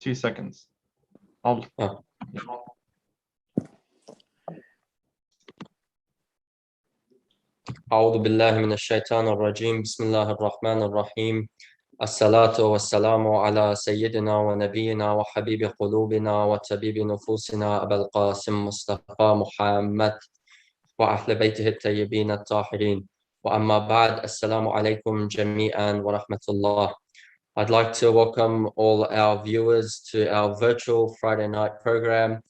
2 seconds. I'll... Oh. أعوذ بالله من الشيطان الرجيم بسم الله الرحمن الرحيم الصلاة والسلام على سيدنا ونبينا وحبيب قلوبنا وطبيب نفوسنا أبا القاسم مصطفى محمد وأهل بيته الطيبين الطاهرين وأما بعد السلام عليكم جميعا ورحمة الله. I'd like to welcome all our viewers to our virtual Friday night program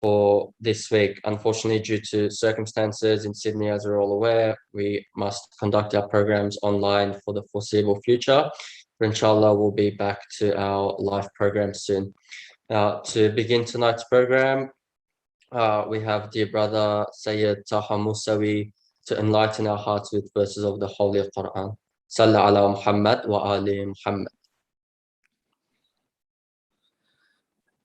for this week. Unfortunately, due to circumstances in Sydney, as we're all aware, we must conduct our programs online for the foreseeable future. But inshallah, we'll be back to our live program soon. To begin tonight's program, we have dear brother Sayyid Taha Musawi to enlighten our hearts with verses of the Holy Quran. Salla ala Muhammad wa ali Muhammad.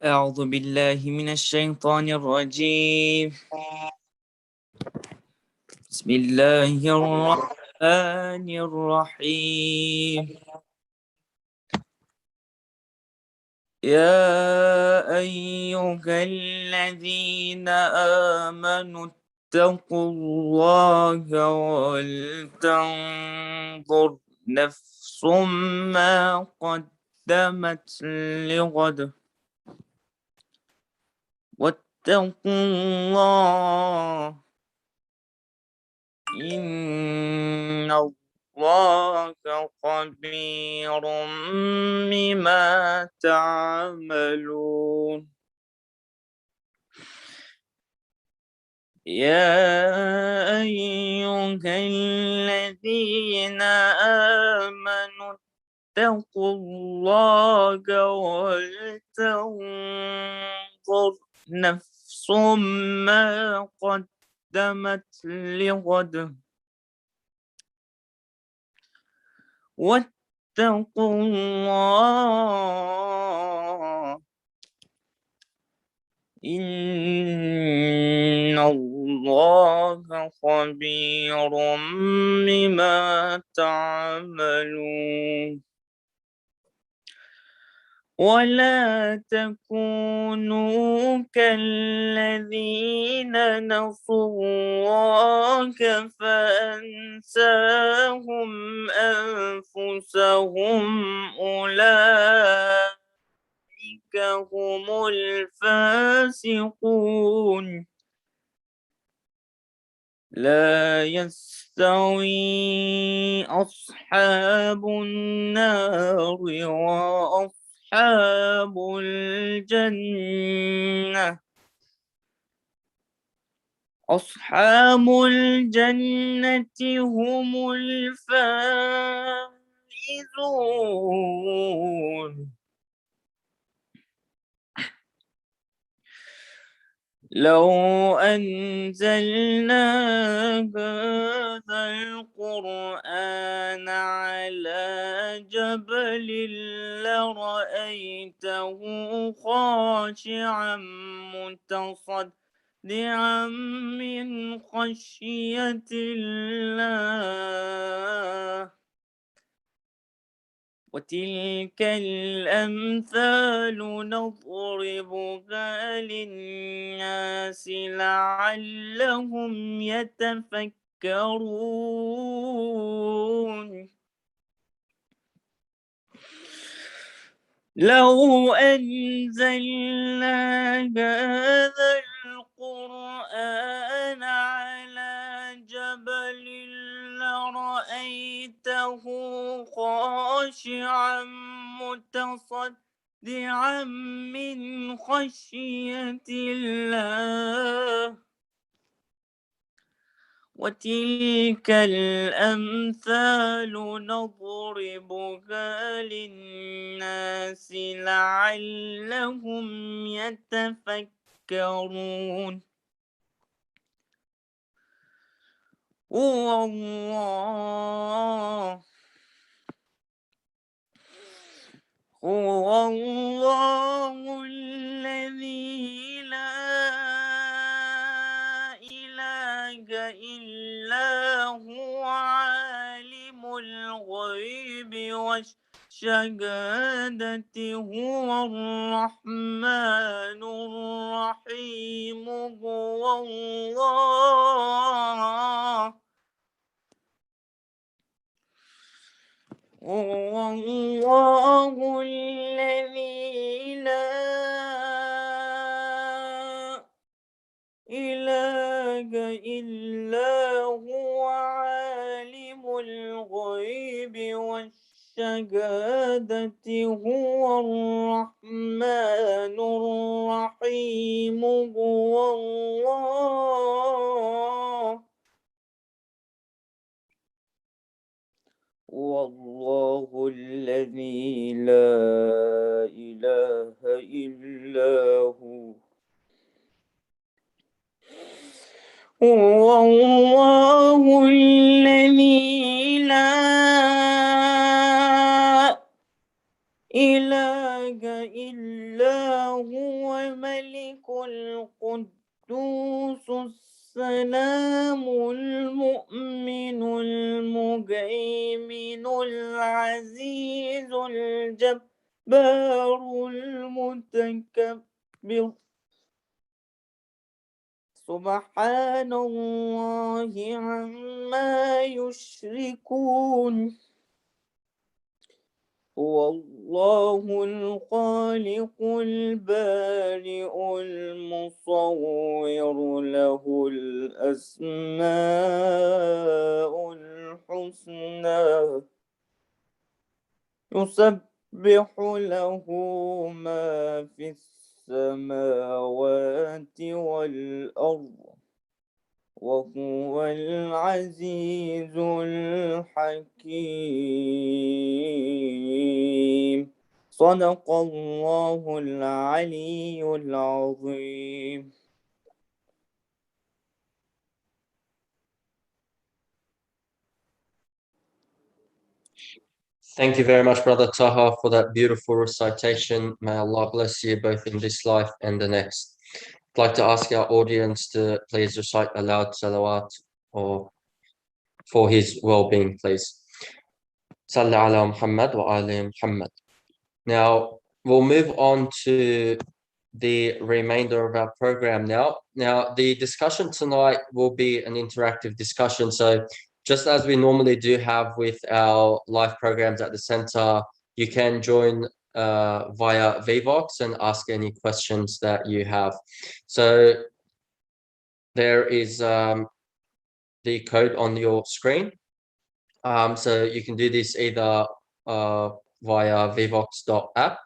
أعوذ بالله من الشيطان الرجيم بسم الله الرحمن الرحيم يا أيها الذين آمنوا اتقوا الله ولتنظر نفس ما قدمت لغد واتقوا الله إن الله خبير بما تعملون يا أيها الذين آمنوا اتقوا الله ولتنظر نفس ما قدمت لغد واتقوا الله إن الله خبير بما تعملون ولا تكونوا كالذين نسوا الله فأنساهم أنفسهم أولئك هم الفاسقون لا يستوي أصحاب النار وأصحاب الجنة أصحاب الجنة هم الفائزون لو أنزلنا هذا القرآن على جبل لرأيته خاشعا متصدعا من خشية الله وتلك الأمثال نضربها للناس لعلهم يتفكرون لو أنزلنا هذا القرآن على جبل لرأيته خاشعا متصدعا من خشية الله وتلك الأمثال نضربها للناس لعلهم يتفكرون هو الله الذي لا إله إلا هو عالم الغيب والشهادة هو الرحمن الرحيم هو الله الذي لا إله إلا هو عالم الغيب والشهادة هو الرحمن الرحيم هو الله والله الذي لا إله إلا هو هو الله الذي لا إله إلا هو ملك القدوس السلام المؤمن المهيمن العزيز الجبار المتكبر سبحان الله عما يشركون هو الله الخالق البارئ المصور له الأسماء الحسنى يسبح له ما في السماوات والأرض وهو العزيز الحكيم صدق الله العلي العظيم. Thank you very much, Brother Taha, for that beautiful recitation. May Allah bless you both in this life and the next. I'd like to ask our audience to please recite aloud salawat or for his well-being, please. Salli ala Muhammad wa ali Muhammad. Now, we'll move on to the remainder of our program now. Now, the discussion tonight will be an interactive discussion. So just as we normally do have with our live programs at the center, you can join via Vevox and ask any questions that you have. So there is the code on your screen. So you can do this either via vevox.app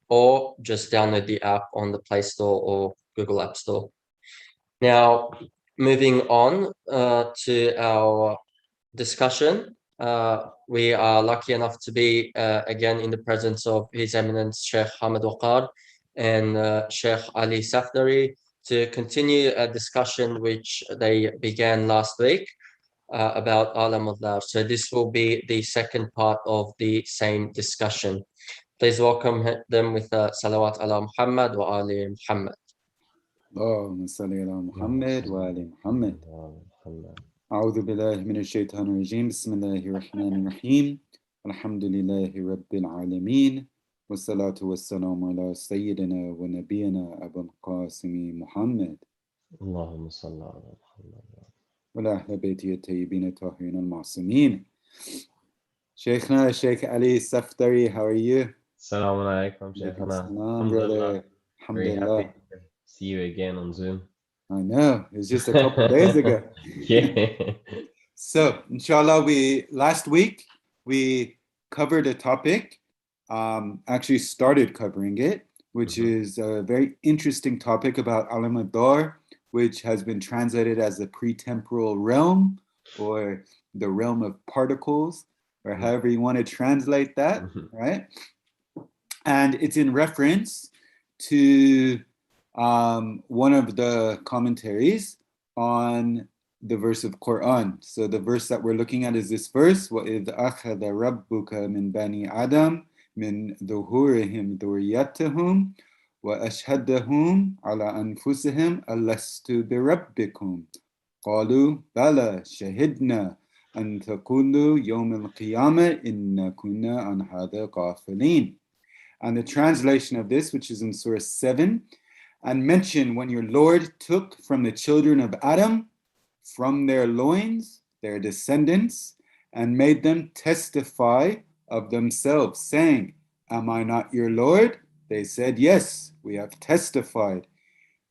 or just download the app on the Play Store or Google App Store. Now, moving on to our discussion, we are lucky enough to be again in the presence of His Eminence Sheikh Hamad Waqar and Sheikh Ali Safdari to continue a discussion which they began last week about Al-dhar. So this will be the second part of the same discussion. Please welcome them with salawat ala Muhammad wa ali Muhammad. اللهم صل على محمد وآل محمد. أعوذ بالله من الشيطان الرجيم. بسم الله الرحمن الرحيم. الحمد لله رب العالمين والصلاة والسلام على سيدنا ونبينا أبو القاسم محمد. اللهم صل على محمد وعلى أهل بيته الطيبين الطاهرين المعصومين. Sheikhna, Sheikh Ali Safdari, how are you? Assalamu alaikum, Sheikhana. Brother. Very happy to see you again on Zoom. I know, it was just a couple of days ago. Yeah. So, inshallah, last week we covered a topic, actually started covering it, which is a very interesting topic about Al-dhar, which has been translated as the Pre-Temporal Realm, or the realm of particles, or however you want to translate that, right? And it's in reference to one of the commentaries on the verse of Quran. So the verse that we're looking at is this verse, وَإِذْ أَخَذَ رَبُّكَ مِنْ بَنِي آدَمَ مِنْ ظُهُورِهِمْ ذُرِّيَّتَهُمْ وَأَشْهَدَهُمْ عَلَى أَنفُسِهِمْ أَلَسْتُ بِرَبِّكُمْ قَالُوا بَلَى شَهِدْنَا أن تقولوا يوم القيامة إن كنا عن هذا غافلين. And the translation of this, which is in Surah 7, and mention when your Lord took from the children of Adam, from their loins, their descendants, and made them testify of themselves, saying, Am I not your Lord? They said, Yes, we have testified.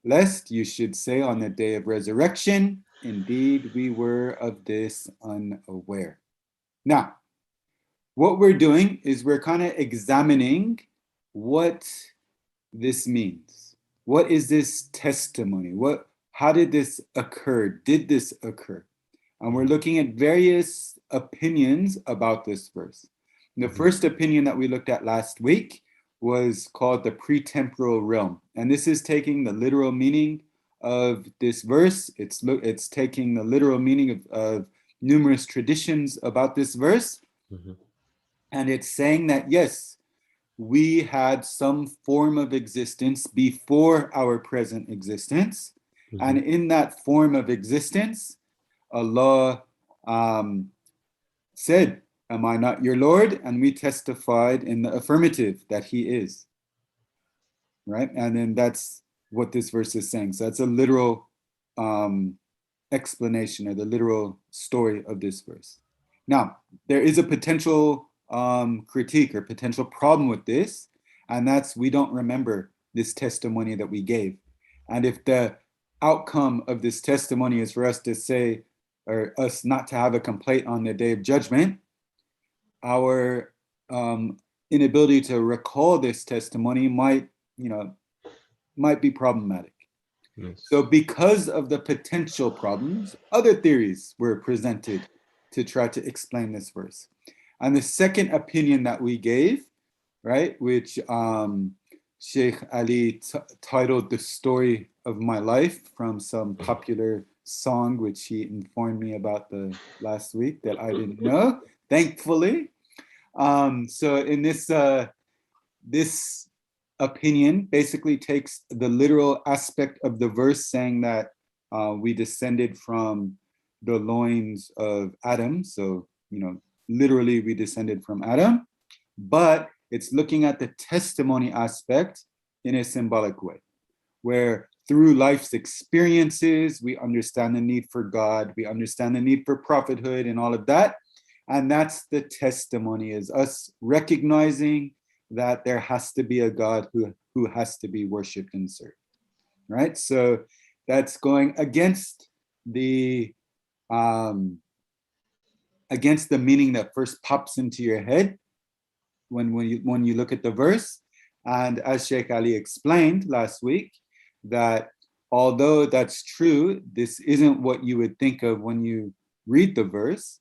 Lest you should say on the day of resurrection, Indeed, we were of this unaware. Now, what we're doing is we're kind of examining what this means. What is this testimony? How did this occur? Did this occur? And we're looking at various opinions about this verse. The first opinion that we looked at last week was called the Pre-Temporal Realm. And this is taking the literal meaning of this verse. It's taking the literal meaning of numerous traditions about this verse. And it's saying that, yes, we had some form of existence before our present existence. And in that form of existence, Allah said, Am I not your Lord? And we testified in the affirmative that he is. Right? And then that's what this verse is saying. So that's a literal explanation or the literal story of this verse. Now, there is a potential critique or potential problem with this, and that's we don't remember this testimony that we gave. And if the outcome of this testimony is for us to say, or us not to have a complaint on the day of judgment, our inability to recall this testimony might be problematic. Yes. So because of the potential problems, other theories were presented to try to explain this verse. And the second opinion that we gave, right, which Sheikh Ali titled The Story of My Life from some popular song, which he informed me about the last week that I didn't know, thankfully. So in this opinion basically takes the literal aspect of the verse saying that we descended from the loins of Adam. So, literally we descended from Adam, but it's looking at the testimony aspect in a symbolic way, where through life's experiences, we understand the need for God, we understand the need for prophethood and all of that. And that's the testimony, is us recognizing that there has to be a God who has to be worshipped and served, right? So that's going against the meaning that first pops into your head when you look at the verse. And as Sheikh Ali explained last week, that although that's true, this isn't what you would think of when you read the verse.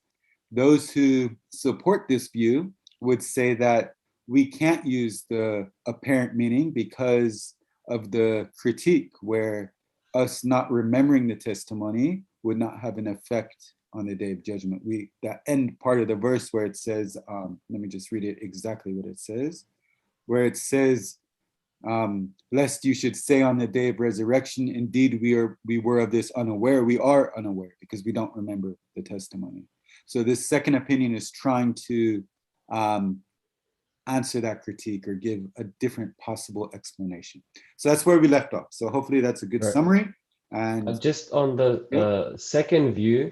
Those who support this view would say that we can't use the apparent meaning because of the critique, where us not remembering the testimony would not have an effect on the day of judgment. That end part of the verse where it says, let me just read it exactly what it says, where it says, lest you should say on the day of resurrection, indeed we were of this unaware. We are unaware because we don't remember the testimony. So this second opinion is trying to answer that critique or give a different possible explanation. So that's where we left off. So hopefully that's a good summary. And just on the second view,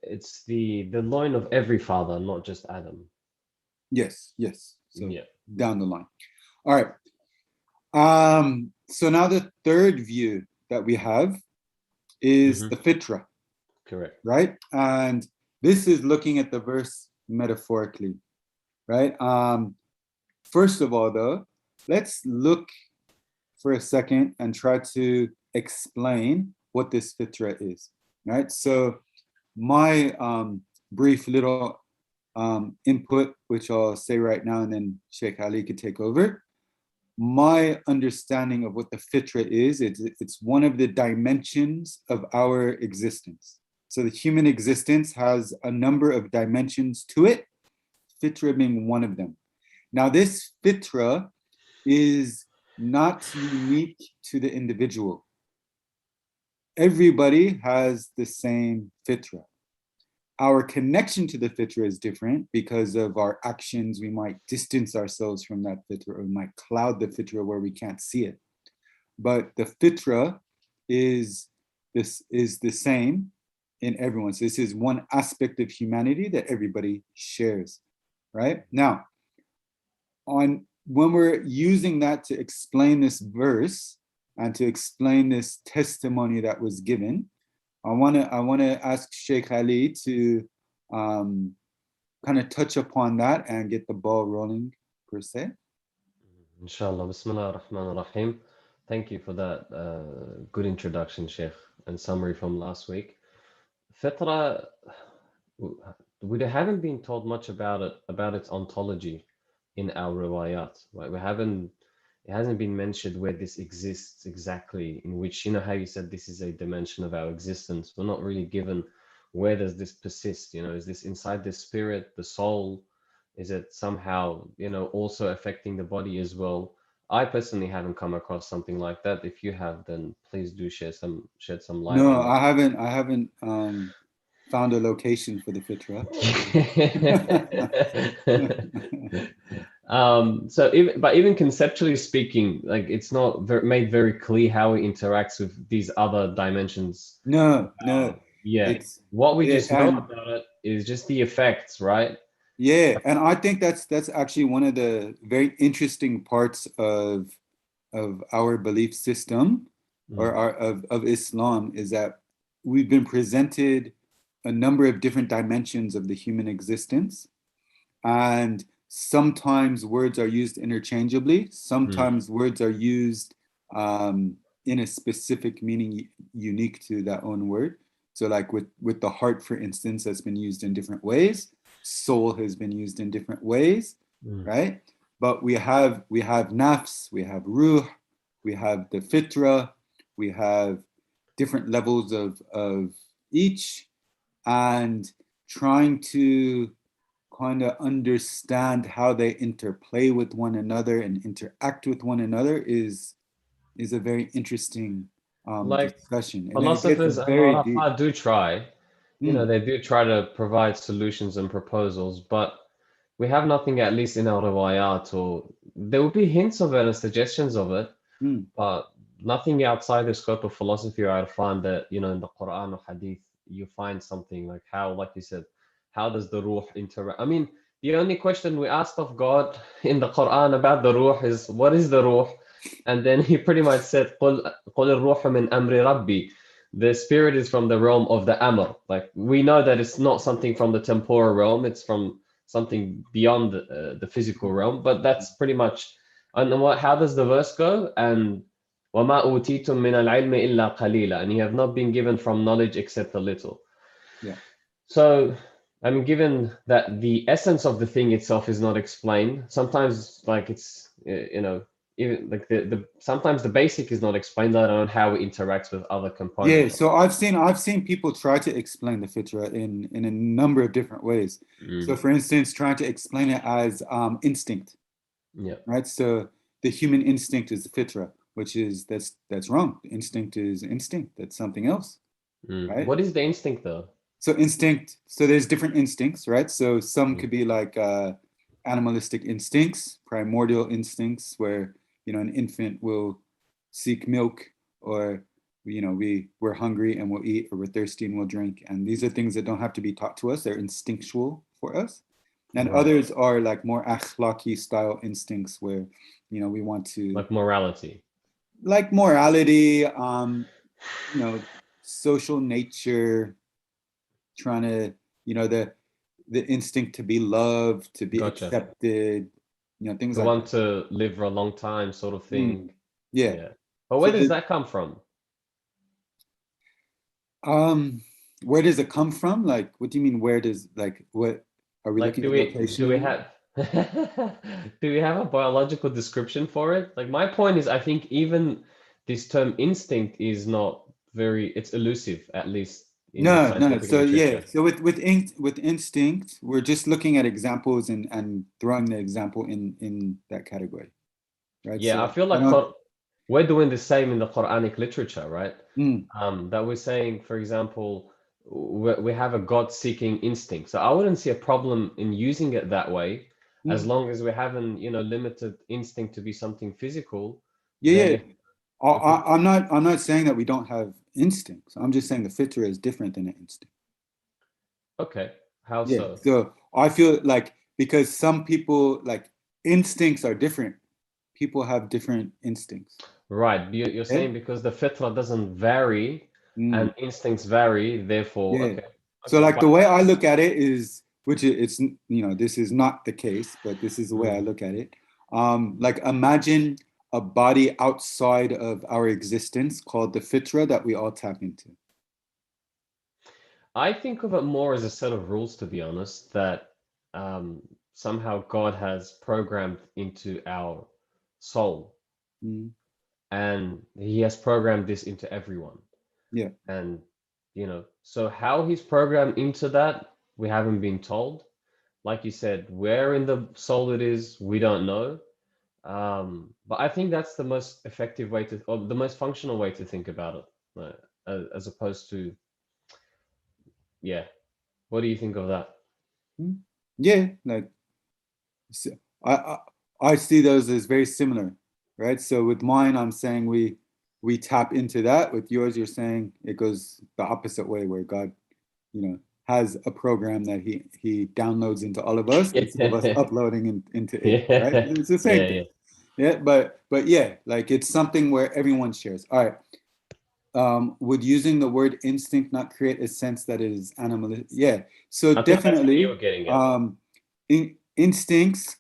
it's the loin of every father, not just Adam. Yes. So down the line. All right. So now the third view that we have is the fitra. Correct. Right? And this is looking at the verse metaphorically, right? First of all, though, let's look for a second and try to explain what this fitra is, right? So my brief little input, which I'll say right now, and then Sheikh Ali could take over. My understanding of what the fitra is, it's one of the dimensions of our existence. So the human existence has a number of dimensions to it, fitra being one of them. Now this fitra is not unique to the individual. Everybody has the same fitra. our connection to the fitra is different because of our actions. We might distance ourselves from that fitra, or might cloud the fitra where we can't see it. But the fitra is the same in everyone. So this is one aspect of humanity that everybody shares, right? Now, when we're using that to explain this verse and to explain this testimony that was given, I want to ask Sheikh Ali to kind of touch upon that and get the ball rolling per se. Inshallah. Bismillah ar-Rahman ar-Rahim. Thank you for that good introduction, Sheikh, and summary from last week. Fitra, we haven't been told much about its ontology in our riwayat. Right? It hasn't been mentioned where this exists exactly, in which, how you said this is a dimension of our existence. We're not really given where does this persist, is this inside the spirit, the soul? Is it somehow, also affecting the body as well? I personally haven't come across something like that. If you have, then please do shed some light. No, on I haven't found a location for the fitra. But even conceptually speaking, like it's not made very clear how it interacts with these other dimensions. No. Yeah. What we just know about it is just the effects, right? Yeah, and I think that's actually one of the very interesting parts of our belief system, or of Islam, is that we've been presented a number of different dimensions of the human existence, and sometimes words are used interchangeably, sometimes words are used in a specific meaning unique to that own word. So like with the heart, for instance, that's been used in different ways. Soul has been used in different ways, right? But we have nafs, we have ruh, we have the fitra, we have different levels of each, and trying to kind of understand how they interplay with one another and interact with one another is a very interesting discussion. And Philosophers and ulama do try. Mm. They do try to provide solutions and proposals, but we have nothing, at least in our riwayat, or there will be hints of it and suggestions of it, but nothing outside the scope of philosophy or irfan that, in the Quran or Hadith, you find something like how, like you said, how does the ruh interact? I mean, the only question we asked of God in the Quran about the ruh is, what is the ruh? And then he pretty much said, قُلْ الرُّوحُ مِنْ أَمْرِ رَبِّي. The spirit is from the realm of the Amr. Like, we know that it's not something from the temporal realm, it's from something beyond the physical realm, but that's pretty much. And how does the verse go? And وَمَا أُوتِيتُم مِّنَ الْعِلْمِ إِلَّا قَلِيلًا. And you have not been given from knowledge except a little. Yeah. So, I mean, given that the essence of the thing itself is not explained, sometimes like it's, even like sometimes the basic is not explained, let alone how it interacts with other components. Yeah, so I've seen people try to explain the fitra in a number of different ways. So for instance, trying to explain it as instinct. Yeah. Right. So the human instinct is the fitra, which is that's wrong. Instinct is instinct. That's something else. Right. What is the instinct though? So instinct. So there's different instincts, right? So some could be like animalistic instincts, primordial instincts, where an infant will seek milk, or we're hungry and we'll eat, or we're thirsty and we'll drink. And these are things that don't have to be taught to us. They're instinctual for us. And others are like more akhlaqi style instincts, where we want to, like morality, social nature, trying to the instinct to be loved, to be accepted, things like want to live for a long time, sort of thing. Yeah. But where does that come from? Where does it come from? Like, what do you mean? Where does, like, what are we looking at? Do we have do we have a biological description for it? Like, my point is, I think even this term instinct is not it's elusive, at least. No. So yeah. So with instinct, we're just looking at examples and throwing the example in that category, right? Yeah, so I feel like we're doing the same in the Quranic literature, right? That we're saying, for example, we have a God-seeking instinct. So I wouldn't see a problem in using it that way, as long as we haven't, limited instinct to be something physical. Yeah, Then yeah. I'm not saying that we don't have instincts. I'm just saying the fitra is different than an instinct. Okay, how Yeah. so? So I feel like because some people like instincts are different. People have different instincts. Right, you're saying because the fitra doesn't vary and instincts vary, therefore, Yeah. okay. So Okay, like the way I look at it is, it's this is not the case, but this is the way I look at it. Like imagine a body outside of our existence called the fitra that we all tap into. I think of it more as a set of rules, to be honest, that somehow God has programmed into our soul, and He has programmed this into everyone. Yeah. And so how He's programmed into that, we haven't been told. Like you said, where in the soul it is, we don't know. But I think that's the most effective way to, or the most functional way to think about it, as opposed to, yeah. What do you think of that? Yeah, like I see those as very similar, right? So with mine, I'm saying we tap into that. With yours, you're saying it goes the opposite way, where God, has a program that he downloads into all of us instead of us uploading into it, right? It's the same thing. Yeah, but yeah, like it's something where everyone shares. All right. Would using the word instinct not create a sense that it is animalistic? Yeah. So I think that's what definitely, you were getting at. instincts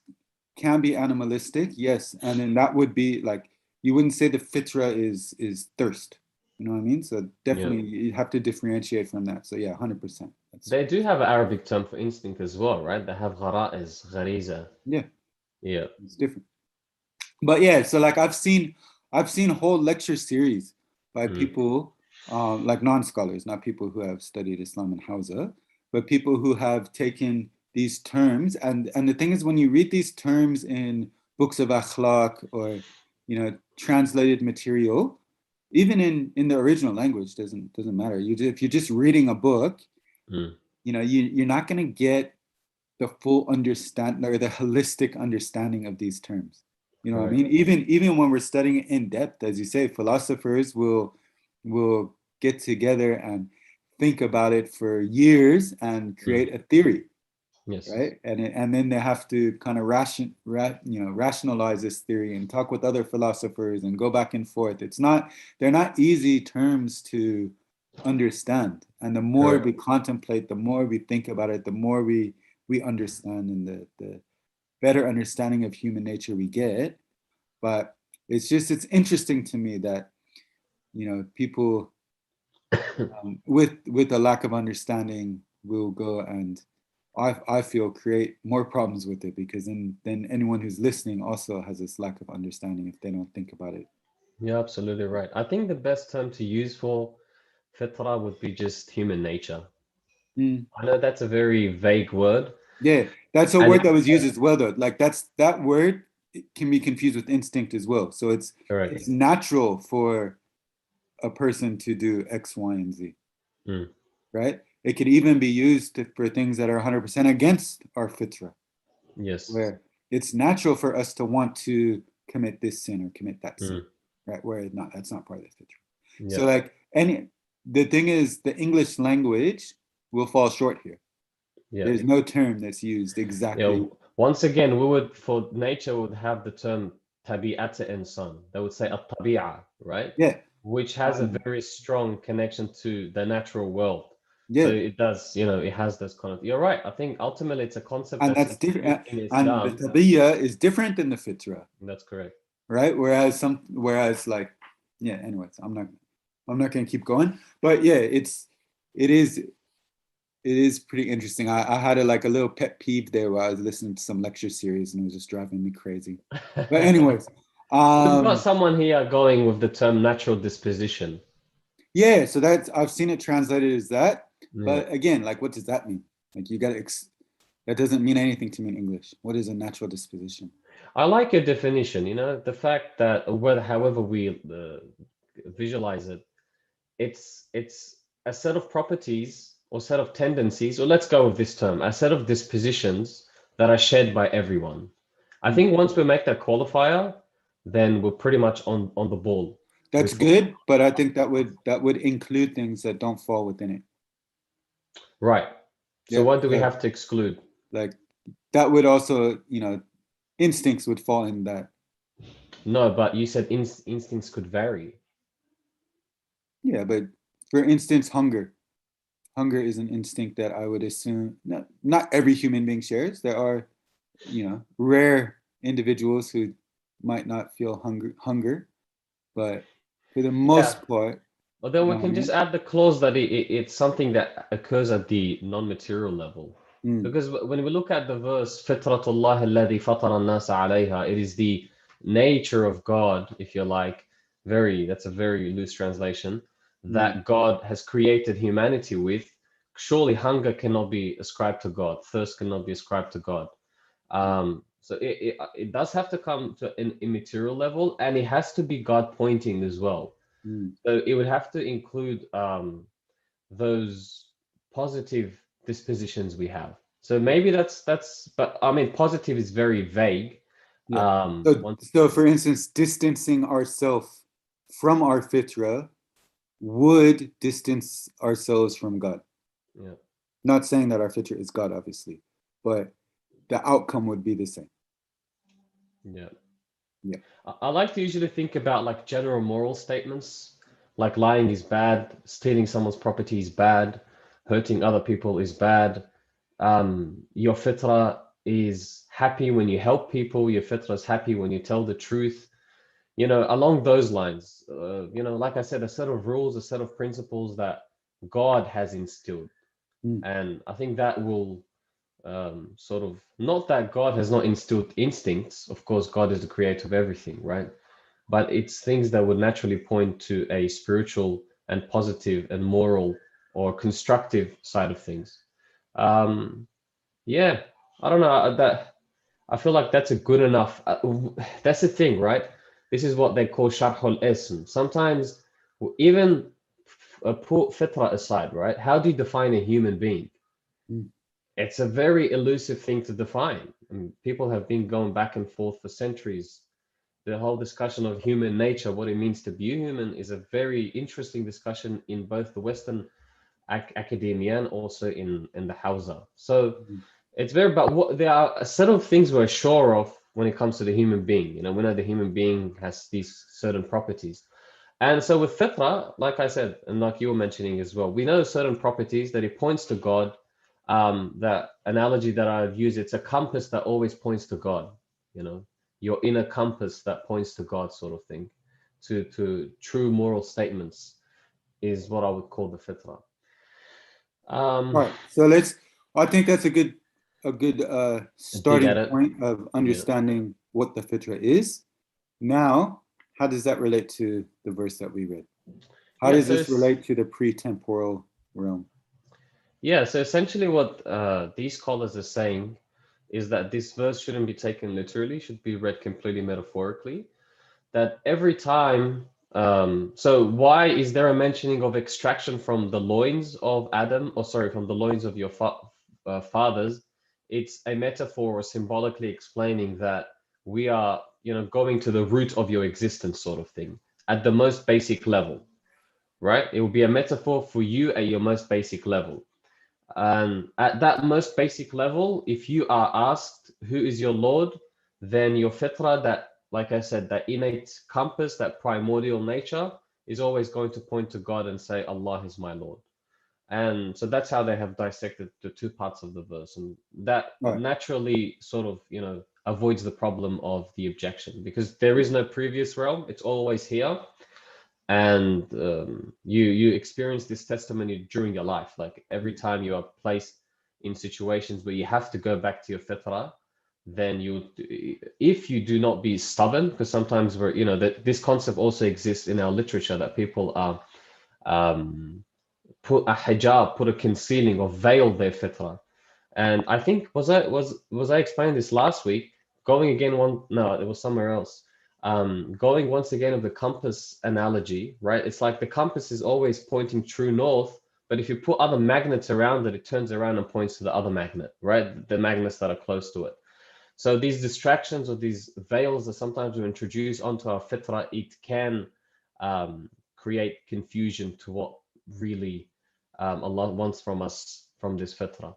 can be animalistic, yes, and then that would be like you wouldn't say the fitra is thirst. You know what I mean? So definitely you have to differentiate from that. So yeah, 100%. They do have an Arabic term for instinct as well, right? They have gharaiz, ghariza. Yeah. Yeah. It's different. But yeah, so like I've seen whole lecture series by people like non-scholars, not people who have studied Islam in Hausa, but people who have taken these terms, and the thing is, when you read these terms in books of akhlaq or translated material, even in the original language, doesn't matter. If you're just reading a book, you're not going to get the full understand or the holistic understanding of these terms. You know what I mean? Even when we're studying it in depth, as you say, philosophers will get together and think about it for years and create a theory. Yes. Right. And then they have to kind of rationalize this theory and talk with other philosophers and go back and forth. They're not easy terms to understand. And the more we contemplate, the more we think about it, the more we understand, and the better understanding of human nature we get. But it's interesting to me that people with a lack of understanding will go and I feel create more problems with it, because then anyone who's listening also has this lack of understanding if they don't think about it. You're absolutely right. I think the best term to use for fitra would be just human nature. I know that's a very vague word. Yeah, that's a word that was used as well, though. Like that word can be confused with instinct as well. So it's natural for a person to do X, Y, and Z, right? It could even be used for things that are 100% against our fitra. Yes. Where it's natural for us to want to commit this sin or commit that sin, right? Where that's not part of the fitra. So like the thing is, the English language will fall short here. There's no term that's used exactly. Once again, for nature would have the term tabi'at insan. They would say at-tabi'a, right? Yeah. Which has a very strong connection to the natural world. Yeah. So it does, it has this kind of. You're right. I think ultimately it's a concept and that's different. in Islam. And the tabiya is different than the fitra. That's correct. Right. Whereas like, yeah. Anyways, I'm not going to keep going. But yeah, it is pretty interesting. I had a little pet peeve there where I was listening to some lecture series and it was just driving me crazy. But anyways, we've got someone here going with the term natural disposition. Yeah, so I've seen it translated as that. But again, like, what does that mean? Like, you got to that doesn't mean anything to me in English. What is a natural disposition? I like your definition. The fact that however we visualize it, it's a set of properties or set of tendencies, or let's go with this term, a set of dispositions that are shared by everyone. I think once we make that qualifier, then we're pretty much on the ball. That's good, but I think that would include things that don't fall within it. Right. So Yeah, what do we have to exclude? Like that would also, instincts would fall in that. No, but you said instincts could vary. Yeah, but for instance, hunger. Hunger is an instinct that I would assume not every human being shares. There are, rare individuals who might not feel hunger, but for the most part. Well, then we can just add the clause that it's something that occurs at the non-material level. Because when we look at the verse, فِطْرَةُ اللَّهِ الَّذِي فَطَرَ النَّاسَ عَلَيْهَا, it is the nature of God, if you like, that's a very loose translation, that God has created humanity with. Surely hunger cannot be ascribed to God. Thirst cannot be ascribed to God. So it does have to come to an immaterial level, and it has to be God pointing as well. So it would have to include those positive dispositions we have. So maybe that's, but I mean, positive is very vague. Yeah. So for instance, distancing ourselves from our fitra would distance ourselves from God. Yeah. Not saying that our fitra is God, obviously, but the outcome would be the same. Yeah. Yeah. I like to usually think about like general moral statements, like lying is bad, stealing someone's property is bad, hurting other people is bad. Your fitra is happy when you help people. Your fitra is happy when you tell the truth. Along those lines, like I said, a set of rules, a set of principles that God has instilled. And I think that will sort of, not that God has not instilled instincts. Of course, God is the creator of everything, right? But it's things that would naturally point to a spiritual and positive and moral or constructive side of things. Yeah, I don't know that. I feel like that's a good enough. That's the thing, right? This is what they call sharhul ism. Sometimes, even put fitra aside, right? How do you define a human being? It's a very elusive thing to define. I mean, people have been going back and forth for centuries. The whole discussion of human nature, what it means to be human, is a very interesting discussion in both the Western academia and also in the Hausa. So it's very about what there are a set of things we're sure of when it comes to the human being. We know the human being has these certain properties. And so with fitra, like I said, and like you were mentioning as well, we know certain properties that it points to God. That analogy that I've used, it's a compass that always points to God, your inner compass that points to God, sort of thing, to true moral statements is what I would call the fitra. All right, so I think that's a good starting point of understanding what the fitra is. Now, how does that relate to the verse that we read? How does this relate to the pre-temporal realm? Yeah, so essentially what these scholars are saying is that this verse shouldn't be taken literally, should be read completely metaphorically. That every time, so why is there a mentioning of extraction from the loins of Adam, from the loins of your fathers? It's a metaphor or symbolically explaining that we are, going to the root of your existence, sort of thing, at the most basic level, right? It will be a metaphor for you at your most basic level. And at that most basic level, if you are asked who is your Lord, then your fitra, that, like I said, that innate compass, that primordial nature, is always going to point to God and say, Allah is my Lord. And so that's how they have dissected the two parts of the verse. And that naturally sort of, avoids the problem of the objection, because there is no previous realm. It's always here. And you experience this testimony during your life. Like every time you are placed in situations where you have to go back to your fitra, then if you do not be stubborn, because sometimes that this concept also exists in our literature, that people are put a hijab, put a concealing or veil their fitra. And I think was I explaining this last week? Going again no, it was somewhere else. Going once again of the compass analogy, right? It's like the compass is always pointing true north, But if you put other magnets around it, it turns around and points to the other magnet, right? The magnets that are close to it. So these distractions or these veils that sometimes we introduce onto our fitra, it can create confusion to what really Allah wants from us from this fitra.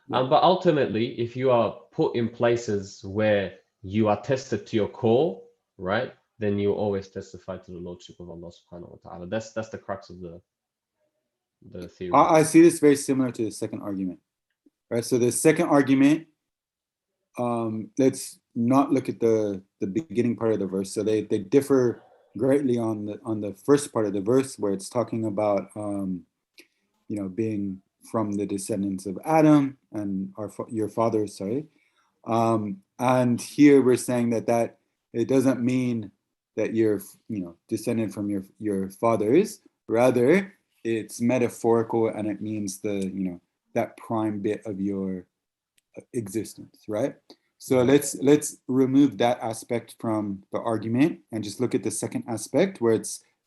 But ultimately, if you are put in places where you are tested to your core, right, then you always testify to the Lordship of Allah subhanahu wa ta'ala. That's the crux of the theory. I see this very similar to the second argument, right? So the second argument, let's not look at the beginning part of the verse. So they differ greatly on the first part of the verse where it's talking about being from the descendants of Adam and your fathers, sorry. And here we're saying that it doesn't mean that you're descended from your fathers. Rather, it's metaphorical, and it means that prime bit of your existence, right? So let's remove that aspect from the argument and just look at the second aspect where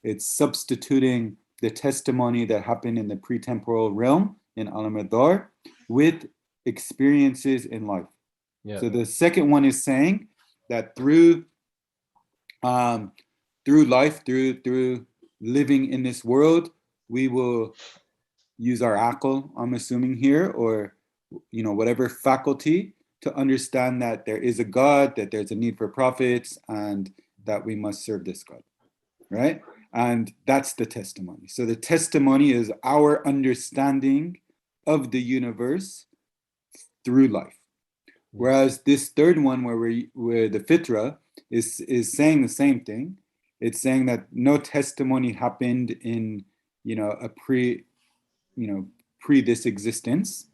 it's substituting the testimony that happened in the pre-temporal realm in Al-dhar with experiences in life. So the second one is saying that through life, through living in this world, we will use our aql, I'm assuming here, or whatever faculty to understand that there is a God, that there's a need for prophets, and that we must serve this God, right? And that's the testimony. So the testimony is our understanding of the universe through life. Whereas this third one, where the fitra is saying the same thing, it's saying that no testimony happened in a pre this existence,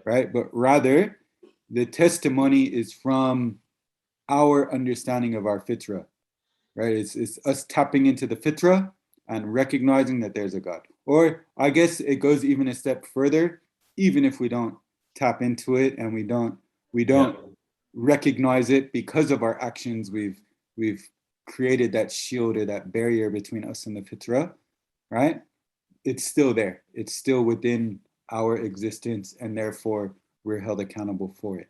right? But rather, the testimony is from our understanding of our fitra, right? It's us tapping into the fitra and recognizing that there's a God. Or I guess it goes even a step further, even if we don't tap into it and we don't recognize it because of our actions, we've created that shield or that barrier between us and the fitra, right? It's still there. It's still within our existence, and therefore we're held accountable for it.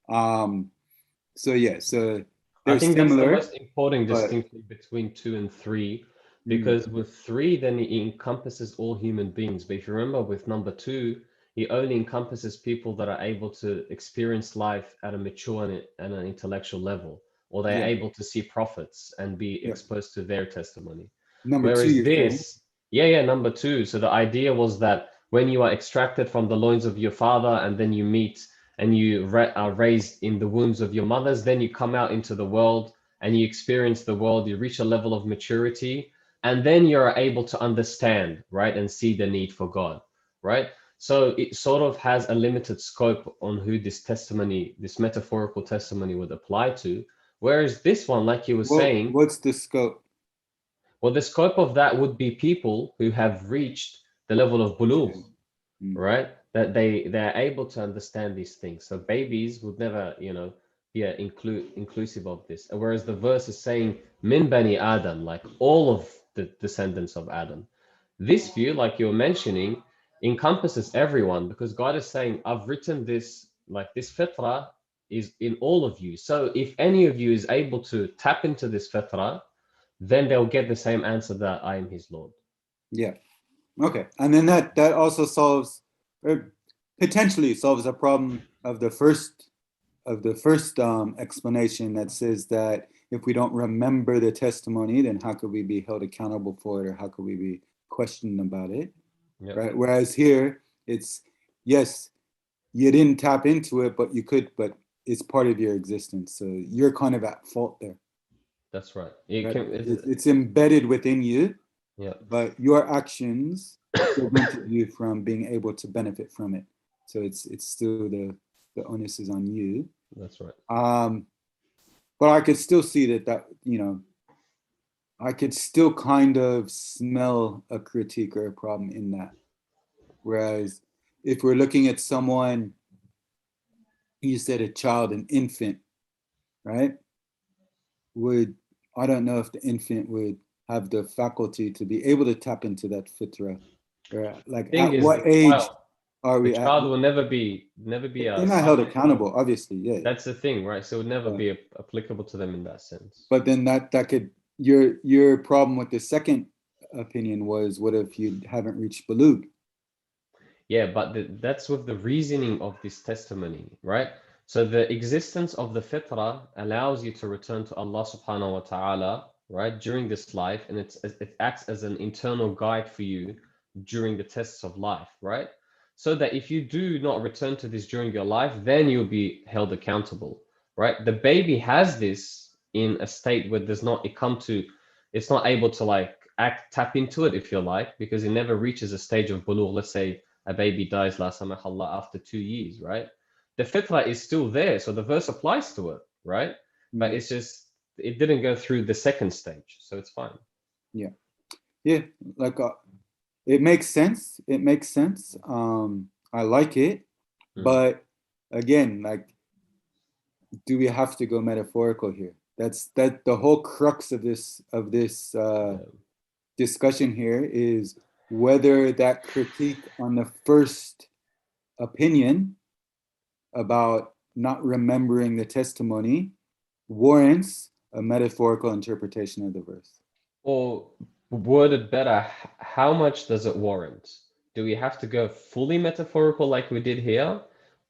So I think similar, that's the most important distinction between 2 and 3, because with 3, then it encompasses all human beings. But if you remember, with number 2, it only encompasses people that are able to experience life at a mature and an intellectual level, or they're able to see prophets and be exposed to their testimony. Whereas this, number 2. So the idea was that when you are extracted from the loins of your father, and then you meet and you are raised in the wombs of your mothers, then you come out into the world and you experience the world, you reach a level of maturity, and then you're able to understand, right, and see the need for God, right? So it sort of has a limited scope on who this testimony, this metaphorical testimony, would apply to. Whereas this one, like you were saying... What's the scope? Well, the scope of that would be people who have reached the level of bulugh, right? That they're able to understand these things. So babies would never, be inclusive of this. Whereas the verse is saying, min bani Adam, like all of the descendants of Adam. This view, like you were mentioning, encompasses everyone, because God is saying, I've written this, like this fitra is in all of you. So if any of you is able to tap into this fitra, then they'll get the same answer, that I am his Lord. Yeah. Okay. And then that also solves, or potentially solves a problem of the first explanation that says that if we don't remember the testimony, then how could we be held accountable for it, or how could we be questioned about it? Right. Whereas here it's, yes, you didn't tap into it, but you could, but it's part of your existence. So you're kind of at fault there. That's right. It's embedded within you, but your actions prevented you from being able to benefit from it. So it's still the onus is on you. That's right. But I could still see that I could still kind of smell a critique or a problem in that. Whereas if we're looking at someone, you said a child, an infant, right? I don't know if the infant would have the faculty to be able to tap into that fitra Like Thing at is, what the age child, are the we at? child will never be They're not held accountable, obviously. Yeah. That's the thing, right? So it would never be applicable to them in that sense. But then that could, your problem with the second opinion was, what if you haven't reached Balugh? Yeah, but that's with the reasoning of this testimony, right? So the existence of the fitrah allows you to return to Allah subhanahu wa ta'ala, right, during this life, and it acts as an internal guide for you during the tests of life, right? So that if you do not return to this during your life, then you'll be held accountable, right? The baby has this in a state where it's not able to like tap into it, if you like, because it never reaches a stage of bulugh. Let's say a baby dies, la samahallah, after 2 years, right? The fitrah is still there, so the verse applies to it, right? But it's just, it didn't go through the second stage, so it's fine. Yeah, like it makes sense. It makes sense. I like it, but again, like, do we have to go metaphorical here? That's the whole crux of this discussion here, is whether that critique on the first opinion about not remembering the testimony warrants a metaphorical interpretation of the verse. Or worded better, how much does it warrant? Do we have to go fully metaphorical like we did here,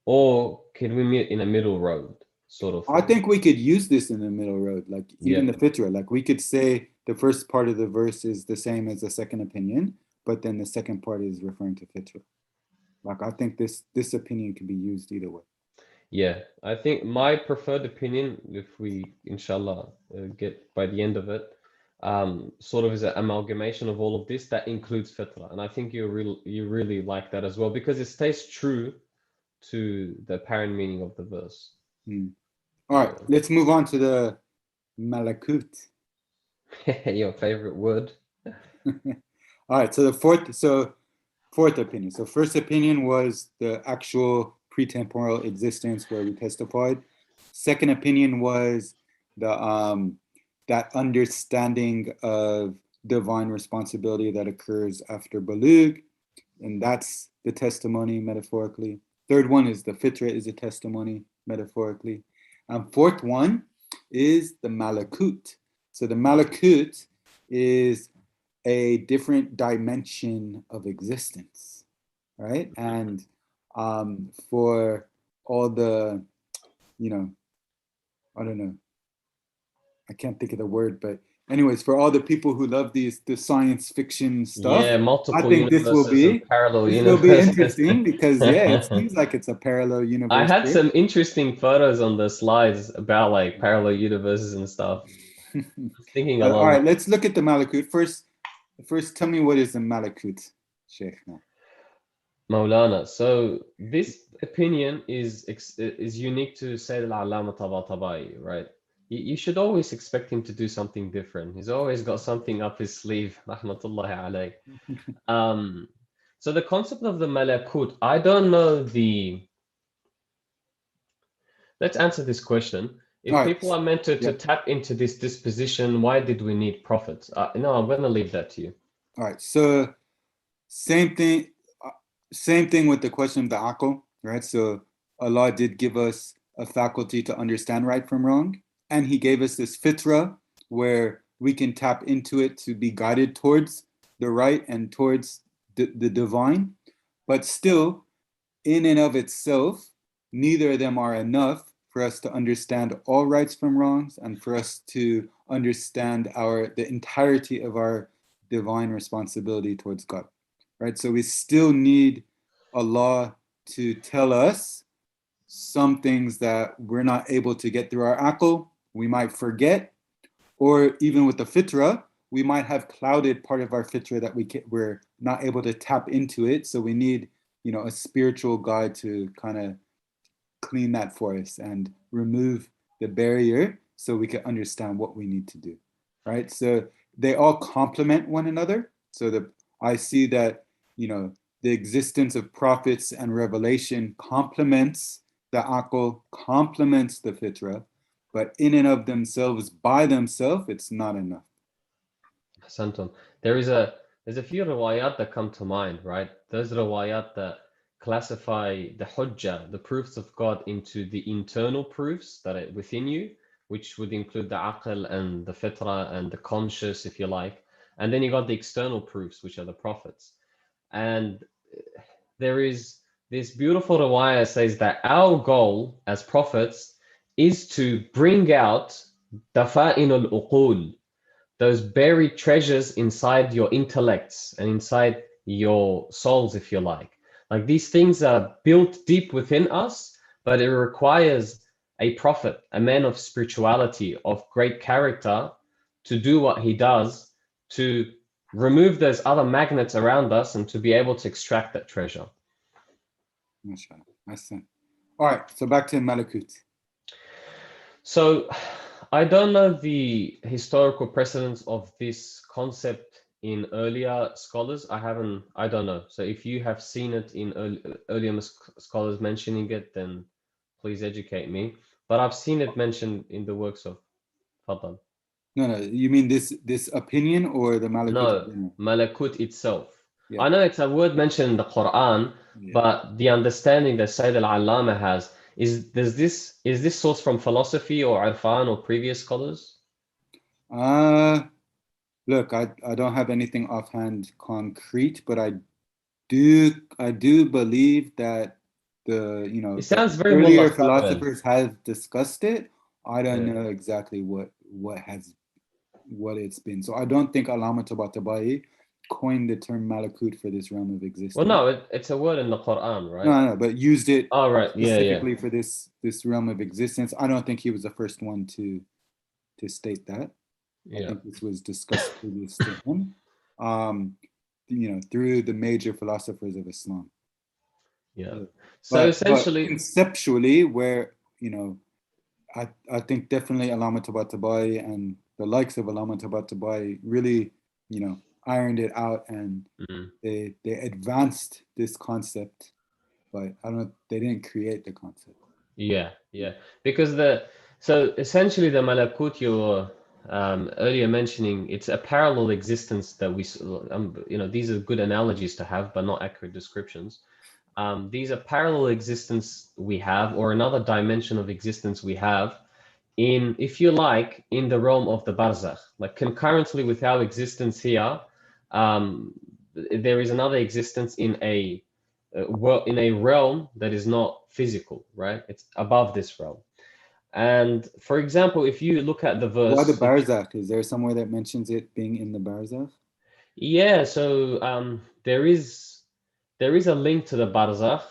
or can we meet in a middle road sort of thing? I think we could use this in the middle road, like even the fitrah. Like we could say the first part of the verse is the same as the second opinion, but then the second part is referring to fitrah. Like I think this opinion can be used either way. Yeah, I think my preferred opinion, if we inshallah get by the end of it, sort of is an amalgamation of all of this that includes fitrah, and I think you really like that as well, because it stays true to the apparent meaning of the verse. All right, let's move on to the malakut. Your favorite word. All right, so the fourth opinion. So first opinion was the actual pre-temporal existence where we testified. Second opinion was the that understanding of divine responsibility that occurs after Balugh, and that's the testimony metaphorically. Third one is the fitrah is a testimony metaphorically. Fourth one is the malakut. So the malakut is a different dimension of existence, right? And for all the, I don't know, I can't think of the word, but anyways, for all the people who love the science fiction stuff, multiple I think this will be interesting because it seems like it's a parallel universe. I had some interesting photos on the slides about like parallel universes and stuff. Thinking all right, let's look at the malakut first. First, tell me, what is the malakut, Sheikh? Maulana. So this opinion is unique to Sayyid al-Allama Tabatabai, right? You should always expect him to do something different. He's always got something up his sleeve, rahmatullahi alayh. So the concept of the malakut, I don't know let's answer this question. If people are meant to tap into this disposition, why did we need prophets? No, I'm going to leave that to you. All right. So same thing with the question of the aql, right? So Allah did give us a faculty to understand right from wrong, and he gave us this fitrah where we can tap into it to be guided towards the right and towards the divine. But still, in and of itself, neither of them are enough for us to understand all rights from wrongs and for us to understand the entirety of our divine responsibility towards God, right? So we still need Allah to tell us some things that we're not able to get through our aql, we might forget, or even with the fitrah, we might have clouded part of our fitrah that we're not able to tap into it. So we need, a spiritual guide to kind of clean that for us and remove the barrier so we can understand what we need to do, right? So they all complement one another. So I see that, the existence of prophets and revelation complements the aql, complements the fitrah, but in and of themselves, by themselves, it's not enough. Santon, there is a there's a few riwayat that come to mind, right? Those riwayat that classify the hujjah, the proofs of God, into the internal proofs that are within you, which would include the aql and the fitra and the conscious, if you like. And then you got the external proofs, which are the prophets. And there is this beautiful riwayah says that our goal as prophets is to bring out dafa'in al-uqul, those buried treasures inside your intellects and inside your souls, if you like. Like these things are built deep within us, but it requires a prophet, a man of spirituality, of great character, to do what he does, to remove those other magnets around us and to be able to extract that treasure. MashaAllah. Ahsan. All right, so back to Malakut. So I don't know the historical precedence of this concept in earlier scholars. I don't know. So if you have seen it in earlier scholars mentioning it, then please educate me. But I've seen it mentioned in the works of Fadl. No, you mean this opinion or the Malakut? No, Malakut itself. Yeah. I know it's a word mentioned in the Quran, but the understanding that Sayyid al-Allama has is this source from philosophy or Irfan or previous scholars? Look, I don't have anything offhand concrete, but I do believe that it sounds very earlier philosophers have discussed it. I don't know exactly what it's been. So I don't think Allama Tabatabai coined the term Malakut for this realm of existence. Well, no, it's a word in the Quran, right? No, but used it specifically for this realm of existence. I don't think he was the first one to state that. I think this was discussed previous to him, through the major philosophers of Islam. Yeah. So essentially, but conceptually, where I think definitely Allama Tabatabai and the likes of Allama Tabatabai really, ironed it out, and they advanced this concept, but they didn't create the concept. Yeah. Because so essentially the Malakut you're earlier mentioning, it's a parallel existence that we, these are good analogies to have, but not accurate descriptions. These are parallel existence we have, or another dimension of existence we have, in, if you like, in the realm of the barzakh. Like concurrently with our existence here, there is another existence in a realm that is not physical, right? It's above this realm. And for example, if you look at the verse, why the barzakh? Is there somewhere that mentions it being in the barzakh? Yeah, so there is a link to the barzakh.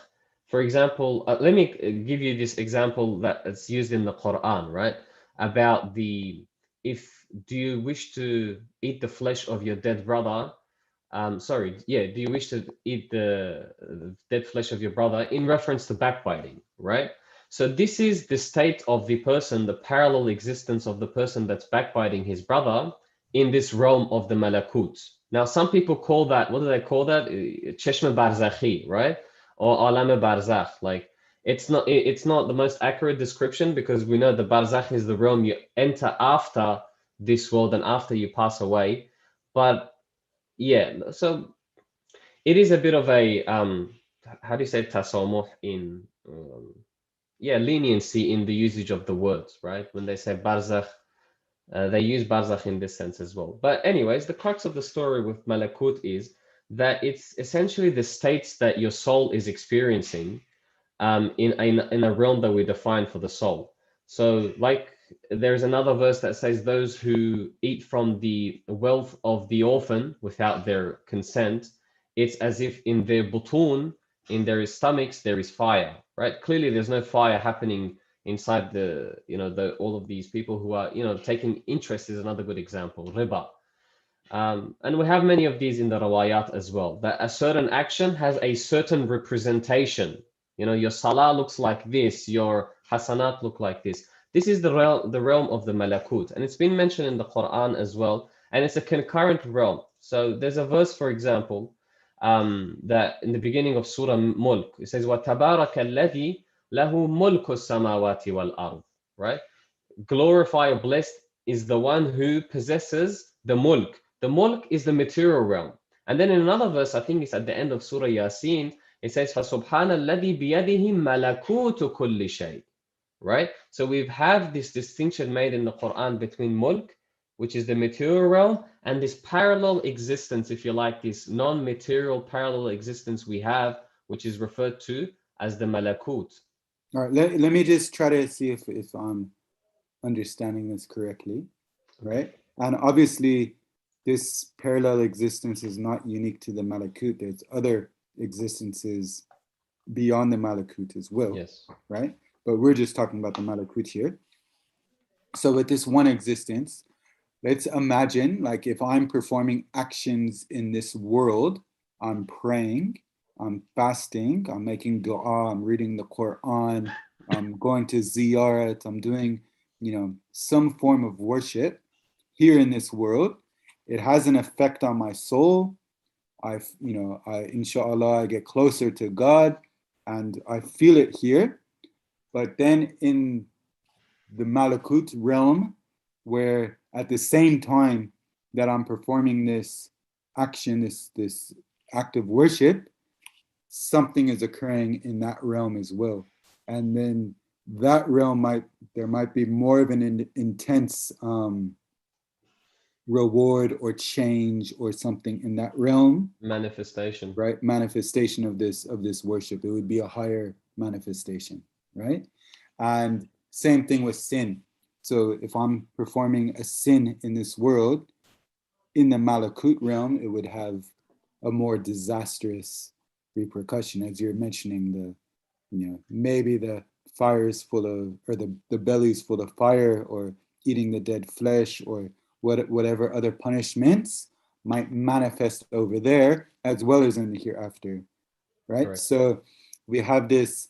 For example, let me give you this example that's used in the Quran, right? About do you wish to eat the flesh of your dead brother? Do you wish to eat the dead flesh of your brother, in reference to backbiting, right? So this is the state of the person, the parallel existence of the person that's backbiting his brother in this realm of the Malakut. Now, some people call that, what do they call that? Cheshme Barzakhi, right? Or Alame Barzakh. Like, it's not the most accurate description, because we know the Barzakh is the realm you enter after this world and after you pass away. But yeah, so it is a bit of a, how do you say tasamuh in, leniency in the usage of the words, right? When they say barzakh, they use barzakh in this sense as well. But anyways, the crux of the story with Malakut is that it's essentially the states that your soul is experiencing in a realm that we define for the soul. So like there's another verse that says those who eat from the wealth of the orphan without their consent, it's as if in their butun, in their stomachs, there is fire, right? Clearly there's no fire happening inside all of these people who are, taking interest is another good example, riba. And we have many of these in the rawayat as well, that a certain action has a certain representation. Your salah looks like this, your hasanat look like this. This is the realm of the malakut, and it's been mentioned in the Quran as well, and it's a concurrent realm. So there's a verse, for example, that in the beginning of Surah Mulk, it says, وَتَبَارَكَ الَّذِي لَهُ مُلْكُ السَّمَاوَاتِ وَالْأَرْضِ, right? Glorify or blessed is the one who possesses the mulk. The mulk is the material realm, And then in another verse, I think it's at the end of Surah Yasin, it says, فَسُبْحَانَ الَّذِي بِيَدِهِ مَلَكُوتُ كُلِّ شَيْءٍ. Right? So we have this distinction made in the Quran between mulk, which is the material realm, and this parallel existence, if you like, this non-material parallel existence we have, which is referred to as the malakut. All right, let me just try to see if I'm understanding this correctly, right? And obviously, this parallel existence is not unique to the malakut. There's other existences beyond the malakut as well, Yes. right? But we're just talking about the malakut here. So with this one existence, let's imagine, like, if I'm performing actions in this world, I'm praying, I'm fasting, I'm making dua, I'm reading the Quran, I'm going to ziyarat, I'm doing, some form of worship here in this world. It has an effect on my soul. Inshallah, I get closer to God and I feel it here. But then in the malakut realm, where at the same time that I'm performing this action, this act of worship, something is occurring in that realm as well. And then that realm there might be more of an intense reward or change or something in that realm. Manifestation. Right? Manifestation of this worship. It would be a higher manifestation, right? And same thing with sin. So if I'm performing a sin in this world, in the malakut realm, it would have a more disastrous repercussion, as you're mentioning, maybe the fire is full of, or the belly is full of fire, or eating the dead flesh, or whatever other punishments might manifest over there, as well as in the hereafter, right? Correct. So we have this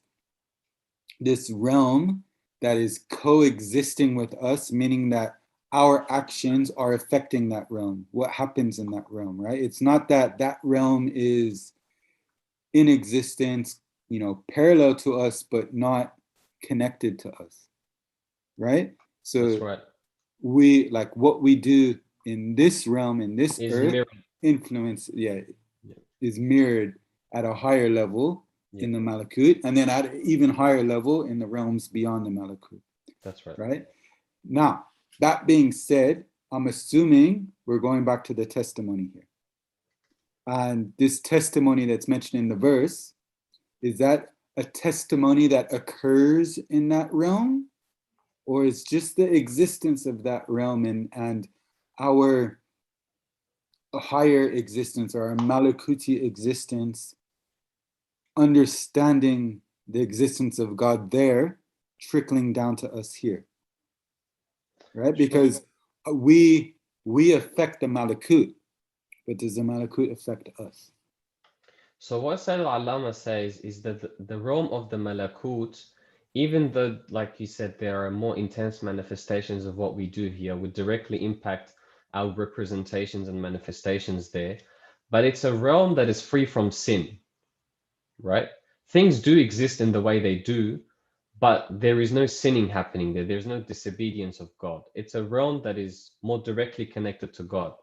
realm that is coexisting with us, meaning that our actions are affecting that realm, what happens in that realm, right? It's not that realm is in existence, parallel to us, but not connected to us, right? So that's right. We, like, what we do in this realm, in this Is earth, mirrored. influence, is mirrored at a higher level in the malakut, and then at an even higher level in the realms beyond the malakut. That's right. Right? Now, that being said, I'm assuming we're going back to the testimony here. And this testimony that's mentioned in the verse, is that a testimony that occurs in that realm? Or is just the existence of that realm and our higher existence, or our malakuti existence, understanding the existence of God there, trickling down to us here, right? Because we affect the malakut, but does the malakut affect us? So what Sayyid al-Allama says is that the realm of the malakut, even though, like you said, there are more intense manifestations of what we do here, would directly impact our representations and manifestations there, but it's a realm that is free from sin, right? Things do exist in the way they do, but there is no sinning happening there. There's no disobedience of God. It's a realm that is more directly connected to God.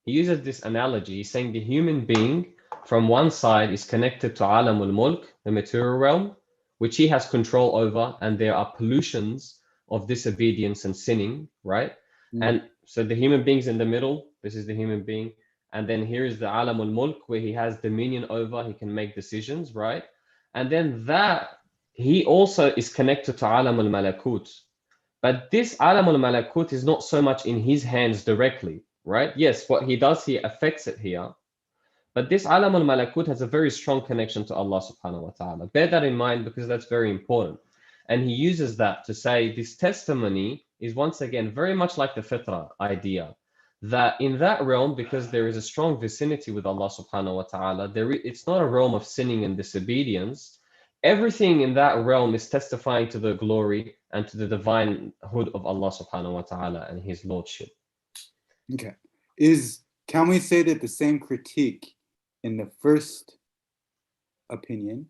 He uses this analogy, he's saying the human being from one side is connected to Alamul Mulk, the material realm, which he has control over, and there are pollutions of disobedience and sinning, right? And so the human being's in the middle, this is the human being, and then here is the Alamul Mulk, where he has dominion over, he can make decisions, right? And then that, he also is connected to Alamul Malakut. But this Alamul Malakut is not so much in his hands directly, right? Yes, what he does here affects it here. But this Alam al-Malakut has a very strong connection to Allah subhanahu wa ta'ala. Bear that in mind, because that's very important. And he uses that to say this testimony is once again very much like the fitra idea, that in that realm, because there is a strong vicinity with Allah subhanahu wa ta'ala, it's not a realm of sinning and disobedience. Everything in that realm is testifying to the glory and to the divinehood of Allah subhanahu wa ta'ala and his lordship. Okay. Can we say that the same critique in the first opinion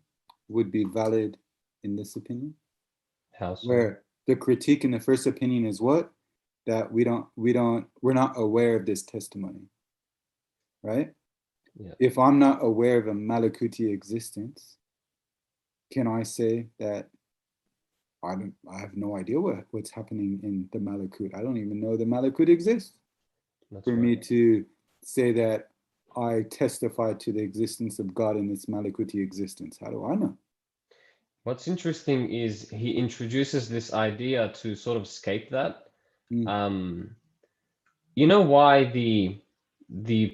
would be valid in this opinion? How so? Where the critique in the first opinion is what? That we're not aware of this testimony, right? if I'm not aware of a Malakuti existence, can I say that I have no idea what's happening in the Malakut? I don't even know the Malakut exists. For me to say that I testify to the existence of God in its Malakuti existence, how do I know? What's interesting is he introduces this idea to sort of escape that. You know why the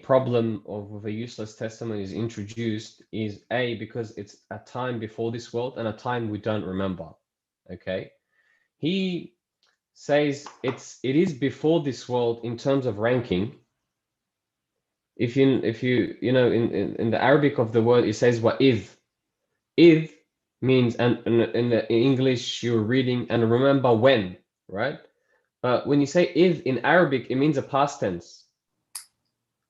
problem of a useless testimony is introduced is because it's a time before this world and a time we don't remember. Okay, he says it is before this world in terms of ranking. If you in the Arabic of the word, it says wa'idh. Idh means, and in English you're reading, and remember when, right? But when you say idh in Arabic, it means a past tense.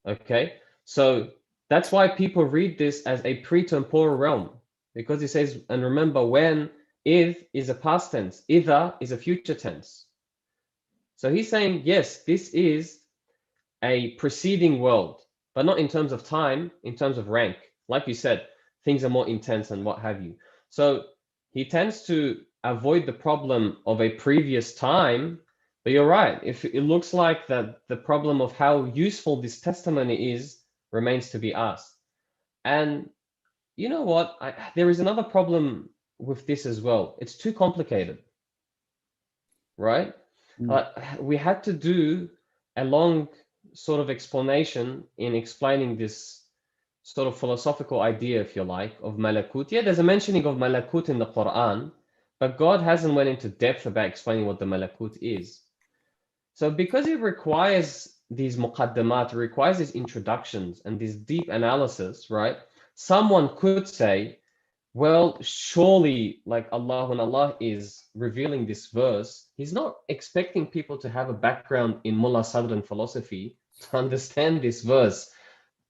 Okay, so that's why people read this as a pre-temporal realm, because it says, and remember when. Idh is a past tense, idha is a future tense. So he's saying, yes, this is a preceding world, but not in terms of time, in terms of rank. Like you said, things are more intense and what have you. So he tends to avoid the problem of a previous time. But you're right, if it looks like that the problem of how useful this testimony is remains to be asked. And you know what? There is another problem with this as well. It's too complicated, right? We had to do a long sort of explanation in explaining this sort of philosophical idea, if you like, of Malakut. Yeah, there's a mentioning of Malakut in the Quran, but God hasn't went into depth about explaining what the Malakut is. So because it requires these muqaddamat, it requires these introductions and this deep analysis, right? Someone could say, well, surely, like when Allah is revealing this verse, he's not expecting people to have a background in Mullah Sadr and philosophy to understand this verse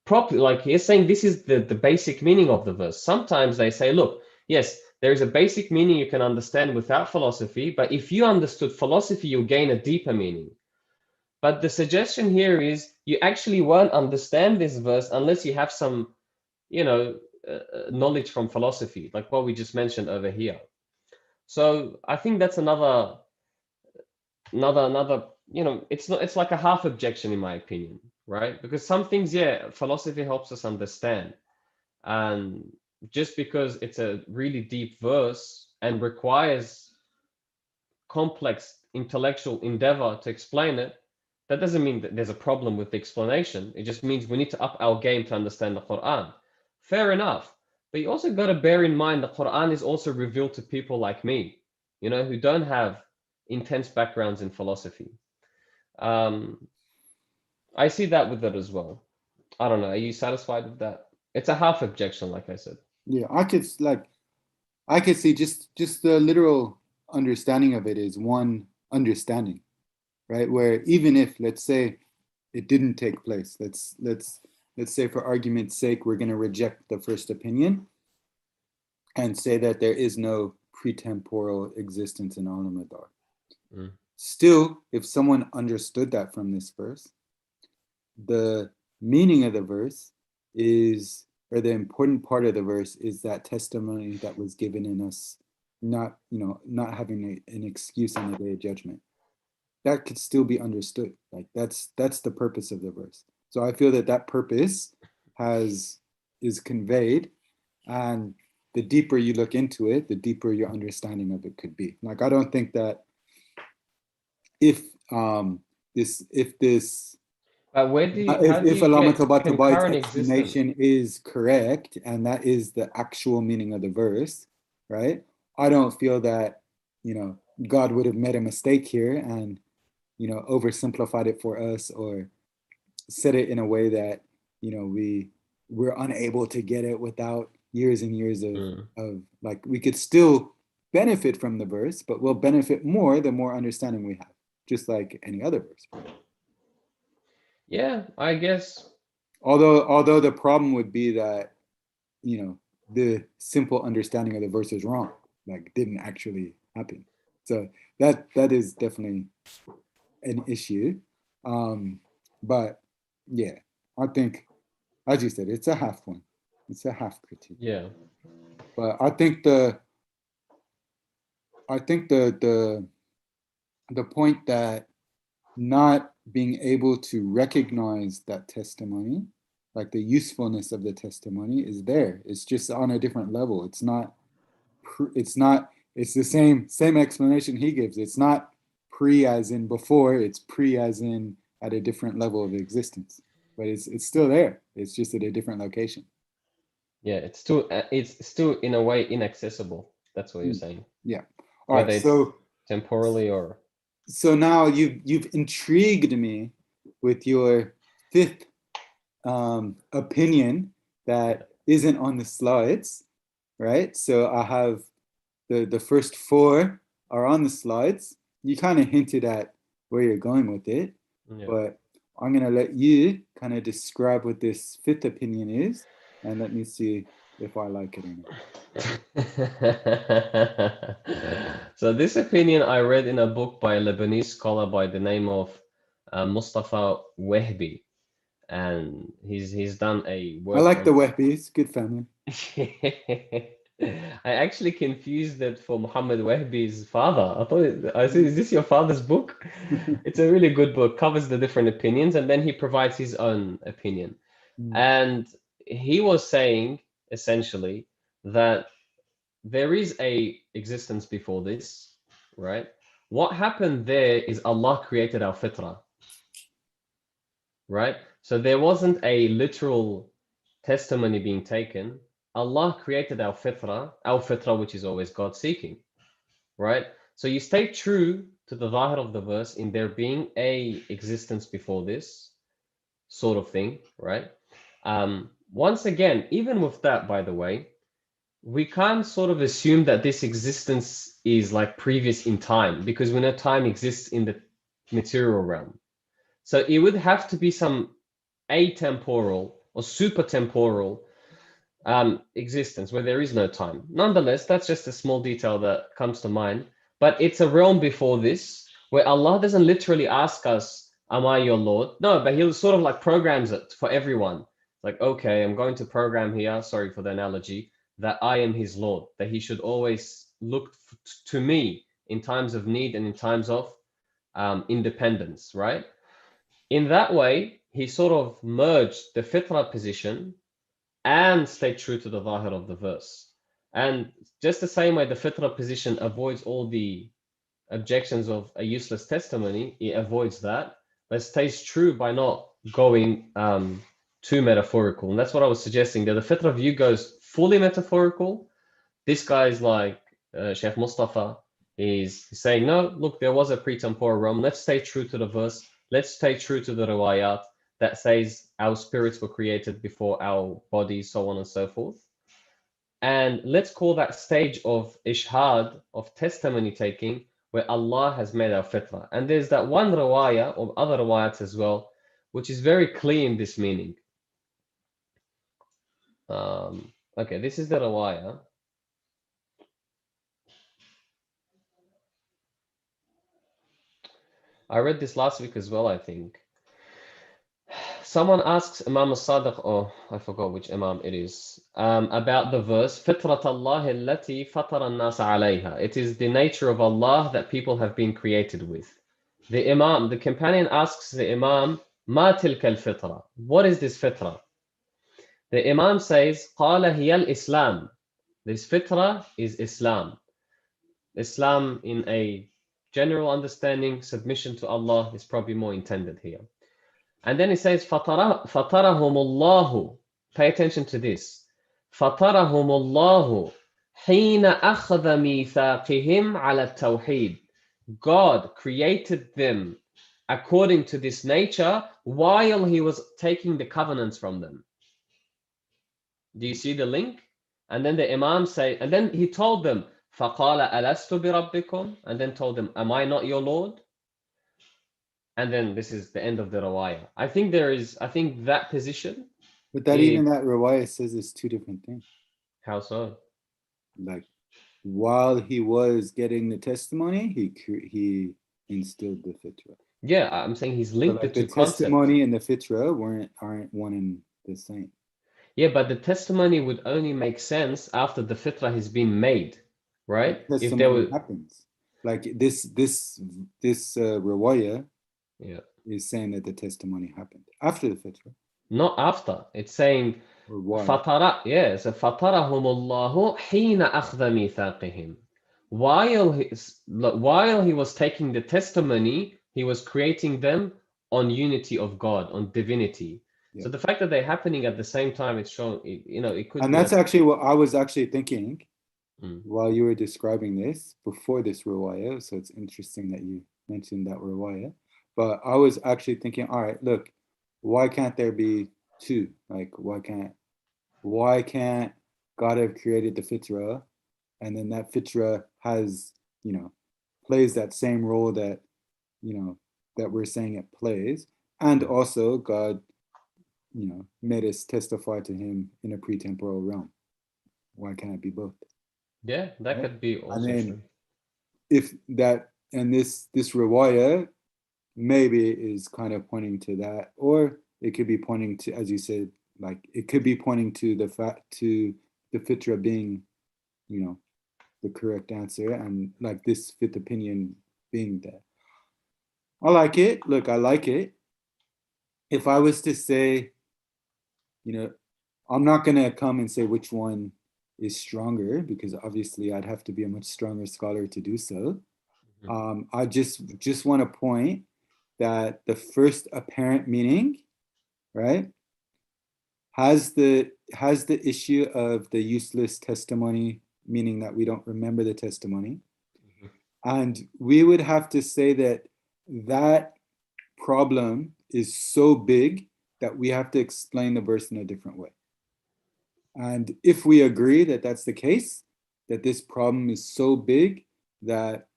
properly. Like he's saying, this is the basic meaning of the verse. Sometimes they say, look, yes, there is a basic meaning you can understand without philosophy, but if you understood philosophy, you'll gain a deeper meaning. But the suggestion here is you actually won't understand this verse unless you have some, knowledge from philosophy, like what we just mentioned over here. So I think that's another, it's like a half objection in my opinion, right? Because some things, philosophy helps us understand. And just because it's a really deep verse and requires complex intellectual endeavor to explain it, that doesn't mean that there's a problem with the explanation. It just means we need to up our game to understand the Quran. Fair enough. But you also got to bear in mind the Quran is also revealed to people like me, who don't have intense backgrounds in philosophy. I see that with it as well. I don't know. Are you satisfied with that? It's a half objection, like I said. Yeah, I could see just the literal understanding of it is one understanding, right? Where even if, let's say, it didn't take place, let's say for argument's sake, we're going to reject the first opinion and say that there is no pre-temporal existence in Al-dhar. Still, if someone understood that from this verse, the meaning of the verse is, or the important part of the verse is that testimony that was given in us, not having an excuse on the day of judgment. That could still be understood. Like that's the purpose of the verse. So I feel that purpose is conveyed, and the deeper you look into it, the deeper your understanding of it could be. Like I don't think that if where do you, if Allah concurrent explanation is correct and that is the actual meaning of the verse, right? I don't feel that God would have made a mistake here and oversimplified it for us or said it in a way that we're unable to get it without years and years of like, we could still benefit from the verse, but we'll benefit more the more understanding we have, just like any other verse. Yeah, I guess. Although the problem would be that the simple understanding of the verse is wrong, like didn't actually happen. So that is definitely an issue. But yeah, I think as you said, it's a half one. It's a half critique. Yeah. But I think the point that not being able to recognize that testimony, like the usefulness of the testimony, is there. It's just on a different level. It's not. It's the same explanation he gives. It's not pre as in before. It's pre as in at a different level of existence. But it's still there. It's just at a different location. Yeah, it's still in a way inaccessible. That's what you're saying. Yeah. All Whether right. it's So temporally or. So now you've intrigued me with your fifth opinion that isn't on the slides, right? So I have the first four are on the slides. You kind of hinted at where you're going with it, but I'm gonna let you kind of describe what this fifth opinion is, and let me see if I like it or not. So this opinion I read in a book by a Lebanese scholar by the name of Mustafa Wehbi, and he's done a work. I like the Wehbis, good family. I actually confused it for Muhammad Wehbi's father. I said, is this your father's book? It's a really good book, covers the different opinions, and then he provides his own opinion. And he was saying essentially that there is a existence before this, right? What happened there is Allah created our fitrah, right? So there wasn't a literal testimony being taken. Allah created our fitrah, which is always God seeking, right? So you stay true to the dhahir of the verse in there being a existence before this sort of thing, right? Once again, even with that, by the way, we can't sort of assume that this existence is like previous in time, because we know time exists in the material realm. So it would have to be some atemporal or supertemporal existence where there is no time. Nonetheless, that's just a small detail that comes to mind. But it's a realm before this where Allah doesn't literally ask us, am I your Lord? No, but he'll sort of like programs it for everyone. Like, okay, I'm going to program here, sorry for the analogy, that I am his Lord, that he should always look to me in times of need and in times of independence, right? In that way, he sort of merged the fitrah position and stayed true to the dhahir of the verse. And just the same way the fitrah position avoids all the objections of a useless testimony, it avoids that, but stays true by not going too metaphorical. And that's what I was suggesting, that the fitrah view goes fully metaphorical. This guy is like Sheikh Mustafa, he's saying, no, look, there was a pre-temporal realm. Let's stay true to the verse. Let's stay true to the riwayat that says our spirits were created before our bodies, so on and so forth. And let's call that stage of ishhad, of testimony taking, where Allah has made our fitrah. And there's that one riwayah, or other riwayats as well, which is very clear in this meaning. Okay, this is the riwayah. I read this last week as well, I think. Someone asks Imam al-Sadiq, or I forgot which Imam it is, about the verse, فِطْرَةَ اللَّهِ الَّتِي فَطَرَ النَّاسَ عَلَيْهَا. It is the nature of Allah that people have been created with. The companion asks the Imam, مَا تِلْكَ الْفِطْرَةِ? What is this fitrah? The Imam says, قَالَ هِيَ الْإِسْلَامِ. This fitrah is Islam. Islam, in a general understanding, submission to Allah is probably more intended here. And then it says, فَطَرَهُمُ اللَّهُ. Pay attention to this. فَطَرَهُمُ اللَّهُ حِينَ أَخَذَ مِيثَاقِهِمْ عَلَى التَّوْحِيدِ. God created them according to this nature while he was taking the covenants from them. Do you see the link? And then the Imam say, and then he told them, فَقَالَ أَلَسْتُ بِرَبِّكُمْ? And then told them, am I not your Lord? And then this is the end of the riwayah. I think that position. But that even that riwayah says it's two different things. How so? Like, while he was getting the testimony, he instilled the fitrah. Yeah, I'm saying he's linked like the two the concepts. testimony and the fitrah aren't one and the same. Yeah, but the testimony would only make sense after the fitrah has been made, right? If there Testimony was, happens. Like this riwayah yeah, is saying that the testimony happened after the fitrah. not after. It's saying Or why? fatara, yeah, so fatarahum Allahu hina akhadha mithaqihim. While he was taking the testimony, he was creating them on unity of God, on divinity. Yeah. So the fact that they're happening at the same time, it's shown, it could And be that's actually what I was actually thinking Mm. while you were describing this before this riwayah. So it's interesting that you mentioned that riwayah. But I was actually thinking, all right, look, why can't there be two? Like, why can't God have created the fitrah, and then that fitrah has, plays that same role that, that we're saying it plays, and also God, made us testify to him in a pre-temporal realm. Why can't it be both? Yeah, that Right? could be also And then true. if that, and this riwayah maybe is kind of pointing to that, or it could be pointing to, as you said, like it could be pointing to the fact, to the fitrah being, the correct answer, and like this fifth opinion being there. I like it. Look, I like it. If I was to say, I'm not gonna come and say which one is stronger, because obviously I'd have to be a much stronger scholar to do so. I just want to point that the first apparent meaning, right, has the issue of the useless testimony, meaning that we don't remember the testimony. And we would have to say that that problem is so big that we have to explain the verse in a different way. And if we agree that that's the case, that this problem is so big that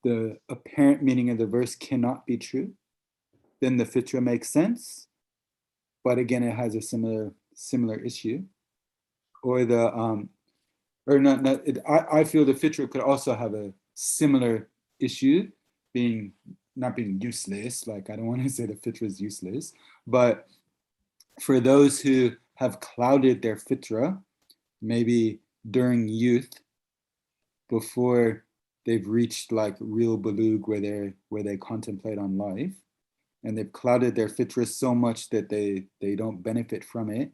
the apparent meaning of the verse cannot be true, then the fitrah makes sense. But again, it has a similar issue. Or the I feel the fitrah could also have a similar issue, not being useless. Like, I don't want to say the fitrah is useless, but for those who have clouded their fitrah, maybe during youth, before they've reached like real bulugh, where they contemplate on life, and they've clouded their fitrah so much that they don't benefit from it.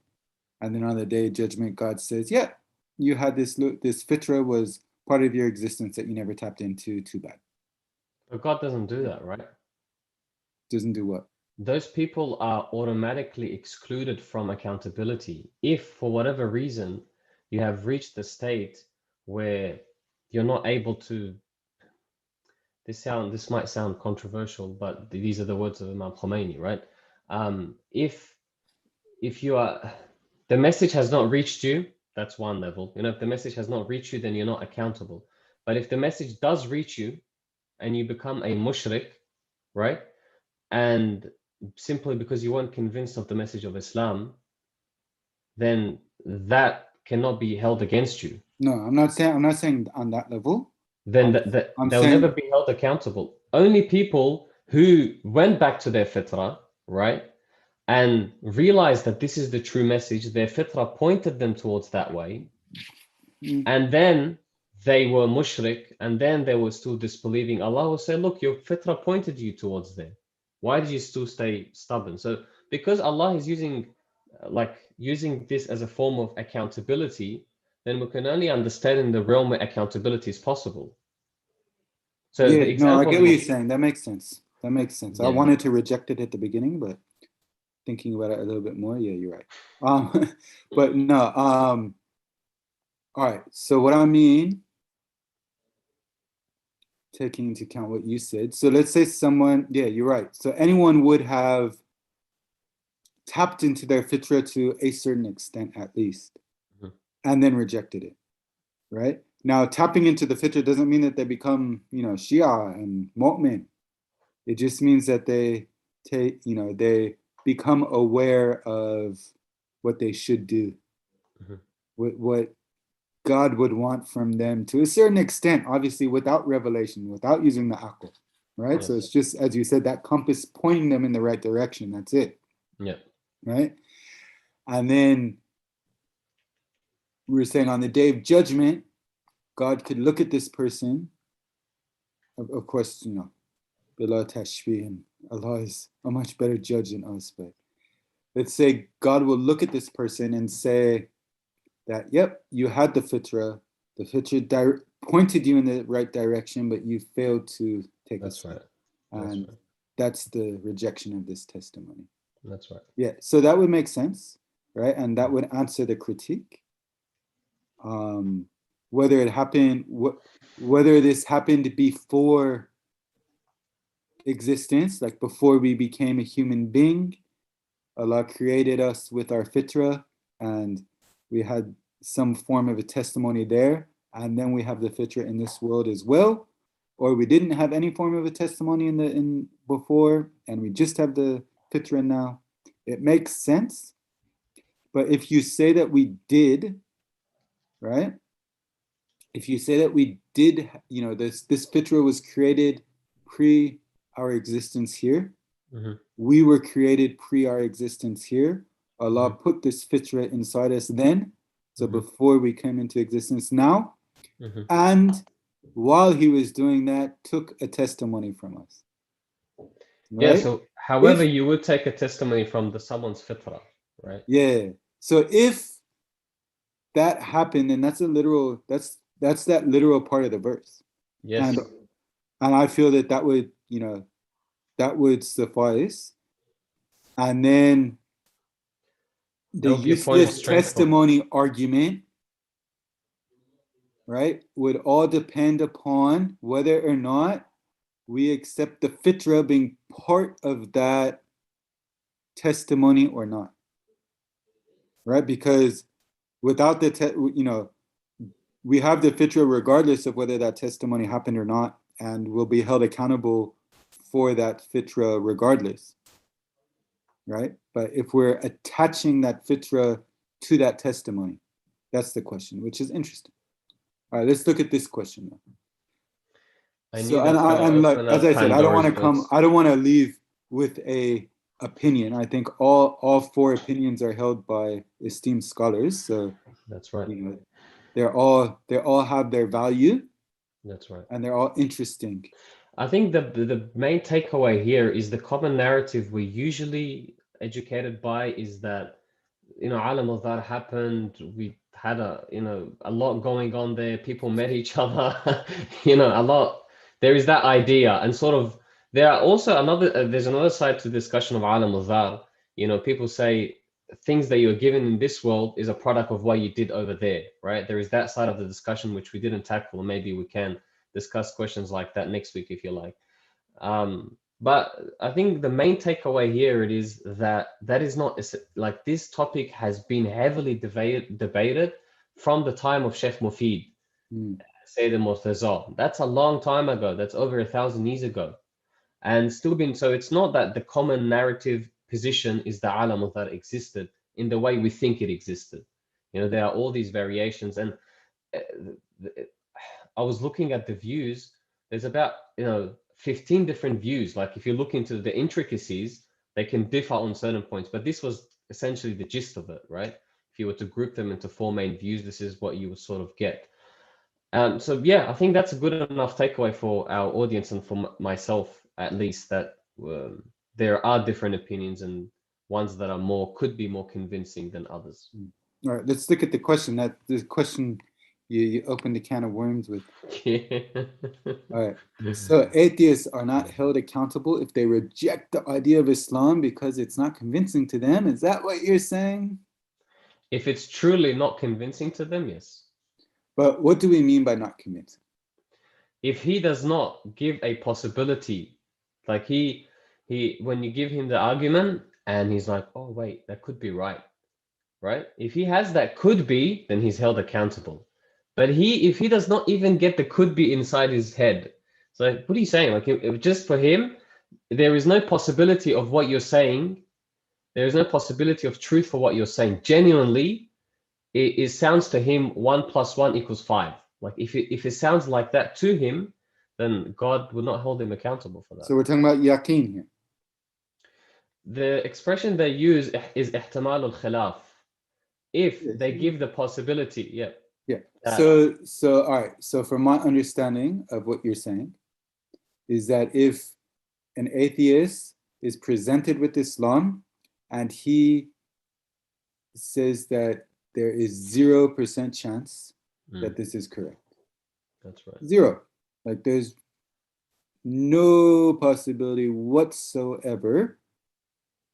And then on the day of judgment, God says, yeah, you had this fitrah was part of your existence that you never tapped into, too bad. But God doesn't do that, right? Doesn't do what? Those people are automatically excluded from accountability if, for whatever reason, you have reached the state where you're not able to. This might sound controversial, but these are the words of Imam Khomeini, right? If you are, the message has not reached you, that's one level. If the message has not reached you, then you're not accountable. But if the message does reach you and you become a mushrik, right? And simply because you weren't convinced of the message of Islam, then that cannot be held against you. No, I'm not saying on that level. Then they'll never be held accountable. Only people who went back to their fitrah, right, and realized that this is the true message, their fitrah pointed them towards that way, and then they were mushrik, and then they were still disbelieving, Allah will say, look, your fitrah pointed you towards there. Why did you still stay stubborn? So because Allah is using this as a form of accountability, then we can only understand in the realm where accountability is possible. So yeah, the example, no, I get what you're saying. That makes sense. Yeah. I wanted to reject it at the beginning, but thinking about it a little bit more, yeah, you're right. But no, all right. So what I mean, taking into account what you said, so let's say someone, yeah, you're right. So anyone would have tapped into their fitrah to a certain extent, at least, and then rejected it, right? Now, tapping into the fitrah doesn't mean that they become, Shia and Mu'min. It just means that they become aware of what they should do, what God would want from them to a certain extent, obviously without revelation, without using the aql, right? Yes. So it's just, as you said, that compass pointing them in the right direction. That's it. Yeah. Right? And then we were saying on the day of judgment, God could look at this person. Of course, Bila tashbih, Allah is a much better judge than us, but let's say God will look at this person and say that, yep, you had the fitrah pointed you in the right direction, but you failed to take That's right. And that's the rejection of this testimony. That's right. Yeah, so that would make sense, right? And that would answer the critique. Whether it happened, whether this happened before existence, like before we became a human being, Allah created us with our fitrah, and we had some form of a testimony there, and then we have the fitrah in this world as well, or we didn't have any form of a testimony in before, and we just have the fitrah now. It makes sense, but if you say that we did, right? If you say that we did, this fitrah was created pre our existence here. Mm-hmm. We were created pre our existence here. Allah put this fitrah inside us then, so before we came into existence now, and while he was doing that, took a testimony from us. Right? Yeah, so however you would take a testimony from someone's fitrah, right? Yeah. So if that happened, then that's that literal part of the verse. Yes. And I feel that would, that would suffice. And then the useless testimony argument, right, would all depend upon whether or not we accept the fitrah being part of that testimony or not, right? Because without the, we have the fitrah regardless of whether that testimony happened or not, and will be held accountable for that fitrah regardless, right? But if we're attaching that fitrah to that testimony, that's the question, which is interesting. All right, let's look at this question now. So, and like, as I said, I don't want to leave with a opinion. I think all four opinions are held by esteemed scholars. So that's right. They all have their value. That's right. And they're all interesting. I think the main takeaway here is the common narrative we're usually educated by is that, Al-dhar happened, we had a lot going on there, people met each other, a lot. There is that idea, and sort of there are also there's another side to the discussion of Al-dhar. People say things that you're given in this world is a product of what you did over there, right? There is that side of the discussion which we didn't tackle. Maybe we can discuss questions like that next week if you like. But I think the main takeaway here is that is not like this topic has been heavily debated from the time of Sheikh Mufid, Sayyid al-Murtaza. That's a long time ago. That's over 1,000 years ago, and still been. So it's not that the common narrative position is the Al-dhar existed in the way we think it existed. There are all these variations, and I was looking at the views. There's about 15 different views. Like if you look into the intricacies, they can differ on certain points, but this was essentially the gist of it, right? If you were to group them into four main views, this is what you would sort of get. So yeah, I think that's a good enough takeaway for our audience and for myself at least, that there are different opinions and ones that are could be more convincing than others. All right, let's look at the question. The question you opened a can of worms with. Yeah. All right. So atheists are not held accountable if they reject the idea of Islam because it's not convincing to them. Is that what you're saying? If it's truly not convincing to them, yes. But what do we mean by not convincing? If he does not give a possibility, like when you give him the argument and he's like, oh wait, that could be right? If he has that could be, then he's held accountable. But if he does not even get the could be inside his head, so what are you saying? Like if just for him, there is no possibility of what you're saying. There is no possibility of truth for what you're saying. Genuinely, it sounds to him 1 + 1 = 5. Like if it sounds like that to him, then God would not hold him accountable for that. So we're talking about yaqeen here. The expression they use is ihtimal al-khilaf. if Yes. they give the possibility, Yeah. that- So all right. So from my understanding of what you're saying is that if an atheist is presented with Islam and he says that there is 0% chance that this is correct. That's right. Zero. Like there's no possibility whatsoever,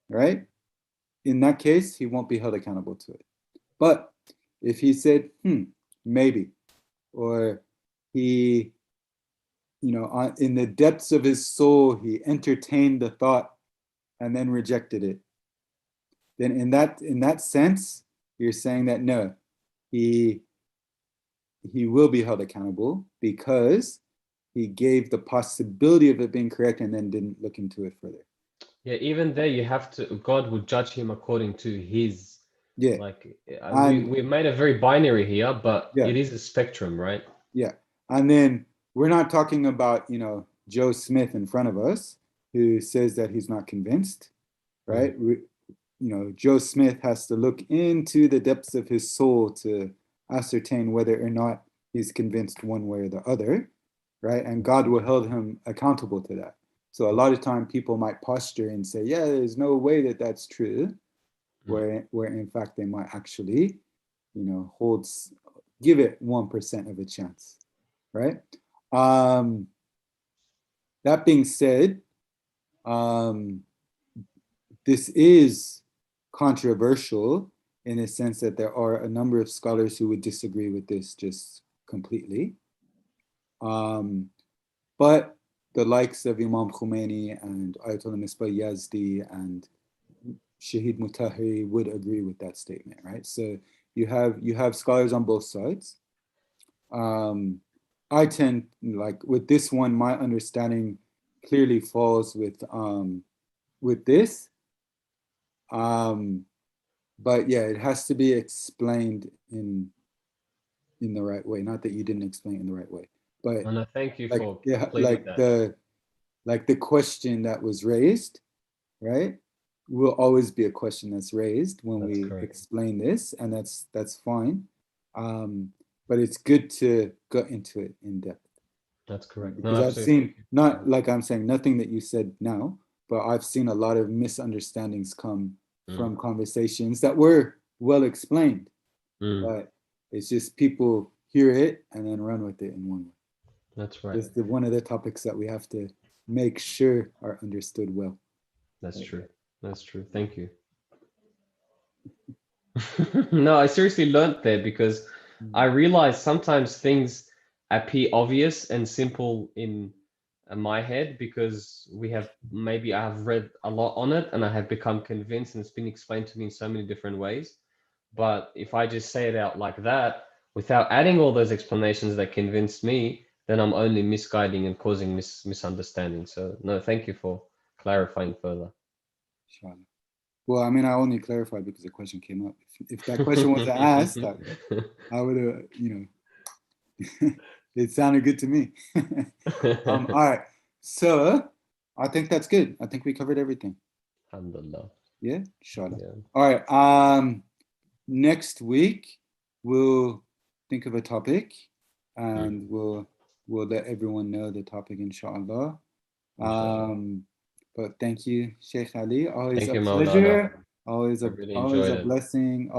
right? In that case, he won't be held accountable to it. But if he said, maybe, or he, in the depths of his soul, he entertained the thought and then rejected it, then in that sense, you're saying that no, he will be held accountable because he gave the possibility of it being correct and then didn't look into it further. Yeah, even there you have to, God would judge him according to his, Yeah. like, And- we made a very binary here, but Yeah. it is a spectrum, right? Yeah. And then we're not talking about, Joe Smith in front of us who says that he's not convinced, right? Joe Smith has to look into the depths of his soul to ascertain whether or not he's convinced one way or the other, right? And God will hold him accountable to that. So a lot of time people might posture and say, yeah, there's no way that that's true, where in fact they might actually, give it 1% of a chance, right? That being said, this is controversial in the sense that there are a number of scholars who would disagree with this just completely. But the likes of Imam Khomeini and Ayatollah Misbah Yazdi and Shahid Mutahhari would agree with that statement, right? So you have scholars on both sides. I tend, like with this one, my understanding clearly falls with this. But yeah, it has to be explained in the right way. Not that you didn't explain it in the right way, but And I thank you for the question that was raised, right? Will always be a question that's raised when we explain this, and that's fine. But it's good to go into it in depth. That's correct. Because I've seen, not like I'm saying nothing that you said now, but I've seen a lot of misunderstandings come from conversations that were well explained. But it's just people hear it and then run with it in one way. That's right. It's one of the topics that we have to make sure are understood well. That's true. That's true. Thank you. No, I seriously learned there because I realized sometimes things appear obvious and simple in my head because I have read a lot on it and I have become convinced and it's been explained to me in so many different ways. But if I just say it out like that, without adding all those explanations that convinced me, then I'm only misguiding and causing misunderstanding. So no, thank you for clarifying further. Inshallah. Well, I mean, I only clarified because the question came up. If that question wasn't asked, I would have, it sounded good to me. All right. So I think that's good. I think we covered everything. Alhamdulillah. Yeah, inshallah. Yeah. All right. Next week we'll think of a topic and we'll let everyone know the topic, inshallah. But thank you, Sheikh Ali. Always Thank a you, pleasure. Maulana. Always a Really blessing.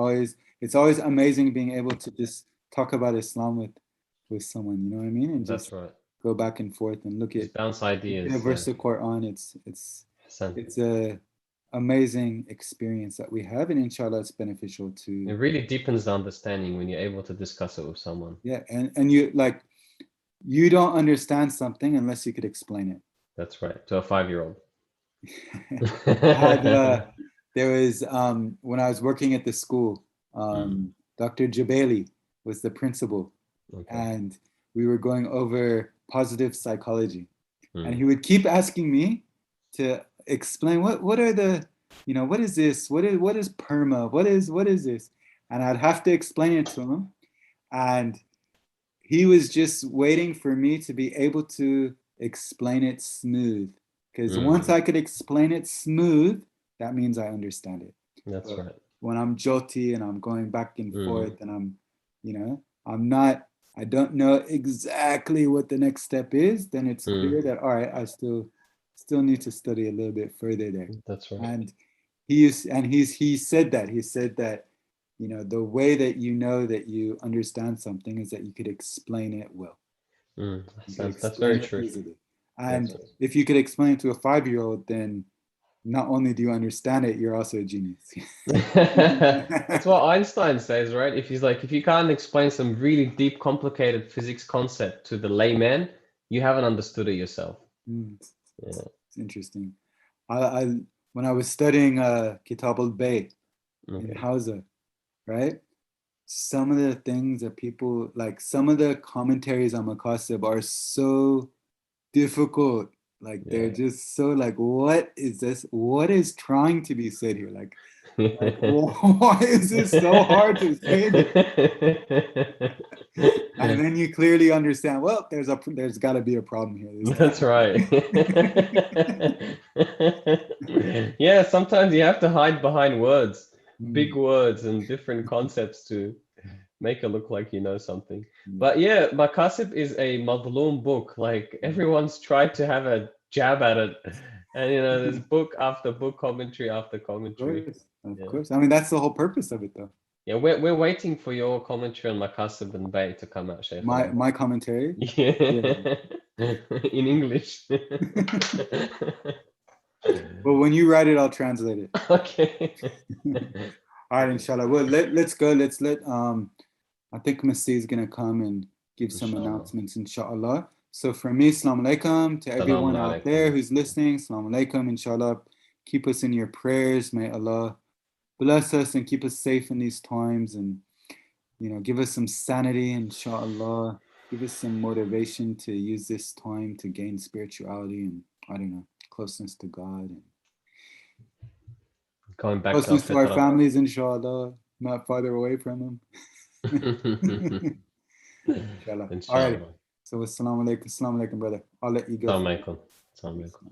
It's always amazing being able to just talk about Islam with someone. You know what I mean? And just go back and forth and look at bounce ideas. A verse of Quran. It's a amazing experience that we have, and inshallah, it's beneficial to. It really deepens the understanding when you're able to discuss it with someone. Yeah, and you don't understand something unless you could explain it. That's right. To a 5-year-old. There was when I was working at the school, Dr. Jabali was the principal, and we were going over positive psychology, and he would keep asking me to explain what are the, what is this, what is PERMA, what is this, and I'd have to explain it to him, and he was just waiting for me to be able to explain it smooth. Because once I could explain it smooth, that means I understand it. That's right. when I'm jolty and I'm going back and forth and I'm, I don't know exactly what the next step is, then it's clear that, all right, I still need to study a little bit further there. That's right. And he said that, the way that you know that you understand something is that you could explain it well. That's very true. Easily. And if you could explain it to a 5-year-old, then not only do you understand it, you're also a genius. That's what Einstein says, right? If you can't explain some really deep, complicated physics concept to the layman, you haven't understood it yourself. It's interesting. When I was studying Kitab al-Bay in Hausa, right? Some of the things that people, like some of the commentaries on Maqasid are so difficult. Like they're just so like, what is this? What is trying to be said here? Like why is this so hard to say this? And then you clearly understand, well, there's got to be a problem here. That's right. Yeah, sometimes you have to hide behind words, big words and different concepts to make it look like you know something. But yeah, Maqasid is a madloom book. Like everyone's tried to have a jab at it. And there's book after book, commentary after commentary. Of course. I mean, that's the whole purpose of it though. Yeah, we're waiting for your commentary on Maqasid and Bay to come out, Shaykh. My commentary? Yeah. In English. Well, when you write it, I'll translate it. Okay. All right, inshallah. Well, let's go. Let's let I think Masih is gonna come and give some announcements, inshallah. So from me, assalamu alaikum to everyone out there who's listening. Assalamu alaikum, inshallah. Keep us in your prayers. May Allah bless us and keep us safe in these times, and give us some sanity, inshallah. Give us some motivation to use this time to gain spirituality and, I don't know, closeness to God and going back closeness to our families, inshallah, not farther away from them. Inshallah. All right. So assalamu alaikum, brother. I'll let you go. Assalamu alaikum.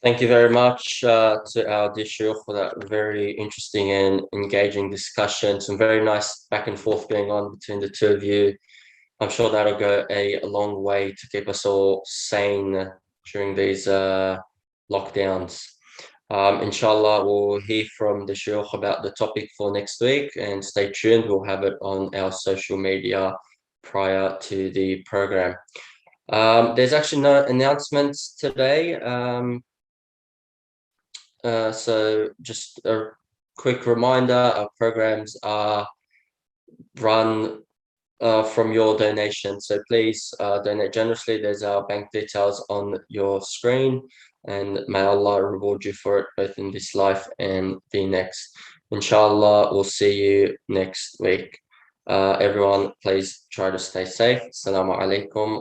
Thank you very much to our dear Shaykh for that very interesting and engaging discussion. Some very nice back and forth going on between the two of you. I'm sure that'll go a long way to keep us all sane during these lockdowns. Inshallah, we'll hear from the Shaykh about the topic for next week, and stay tuned. We'll have it on our social media prior to the program. There's actually no announcements today. So just a quick reminder, our programs are run from your donation. So please donate generously. There's our bank details on your screen, and may Allah reward you for it both in this life and the next. Inshallah, we'll see you next week. Everyone, please try to stay safe. Assalamu alaikum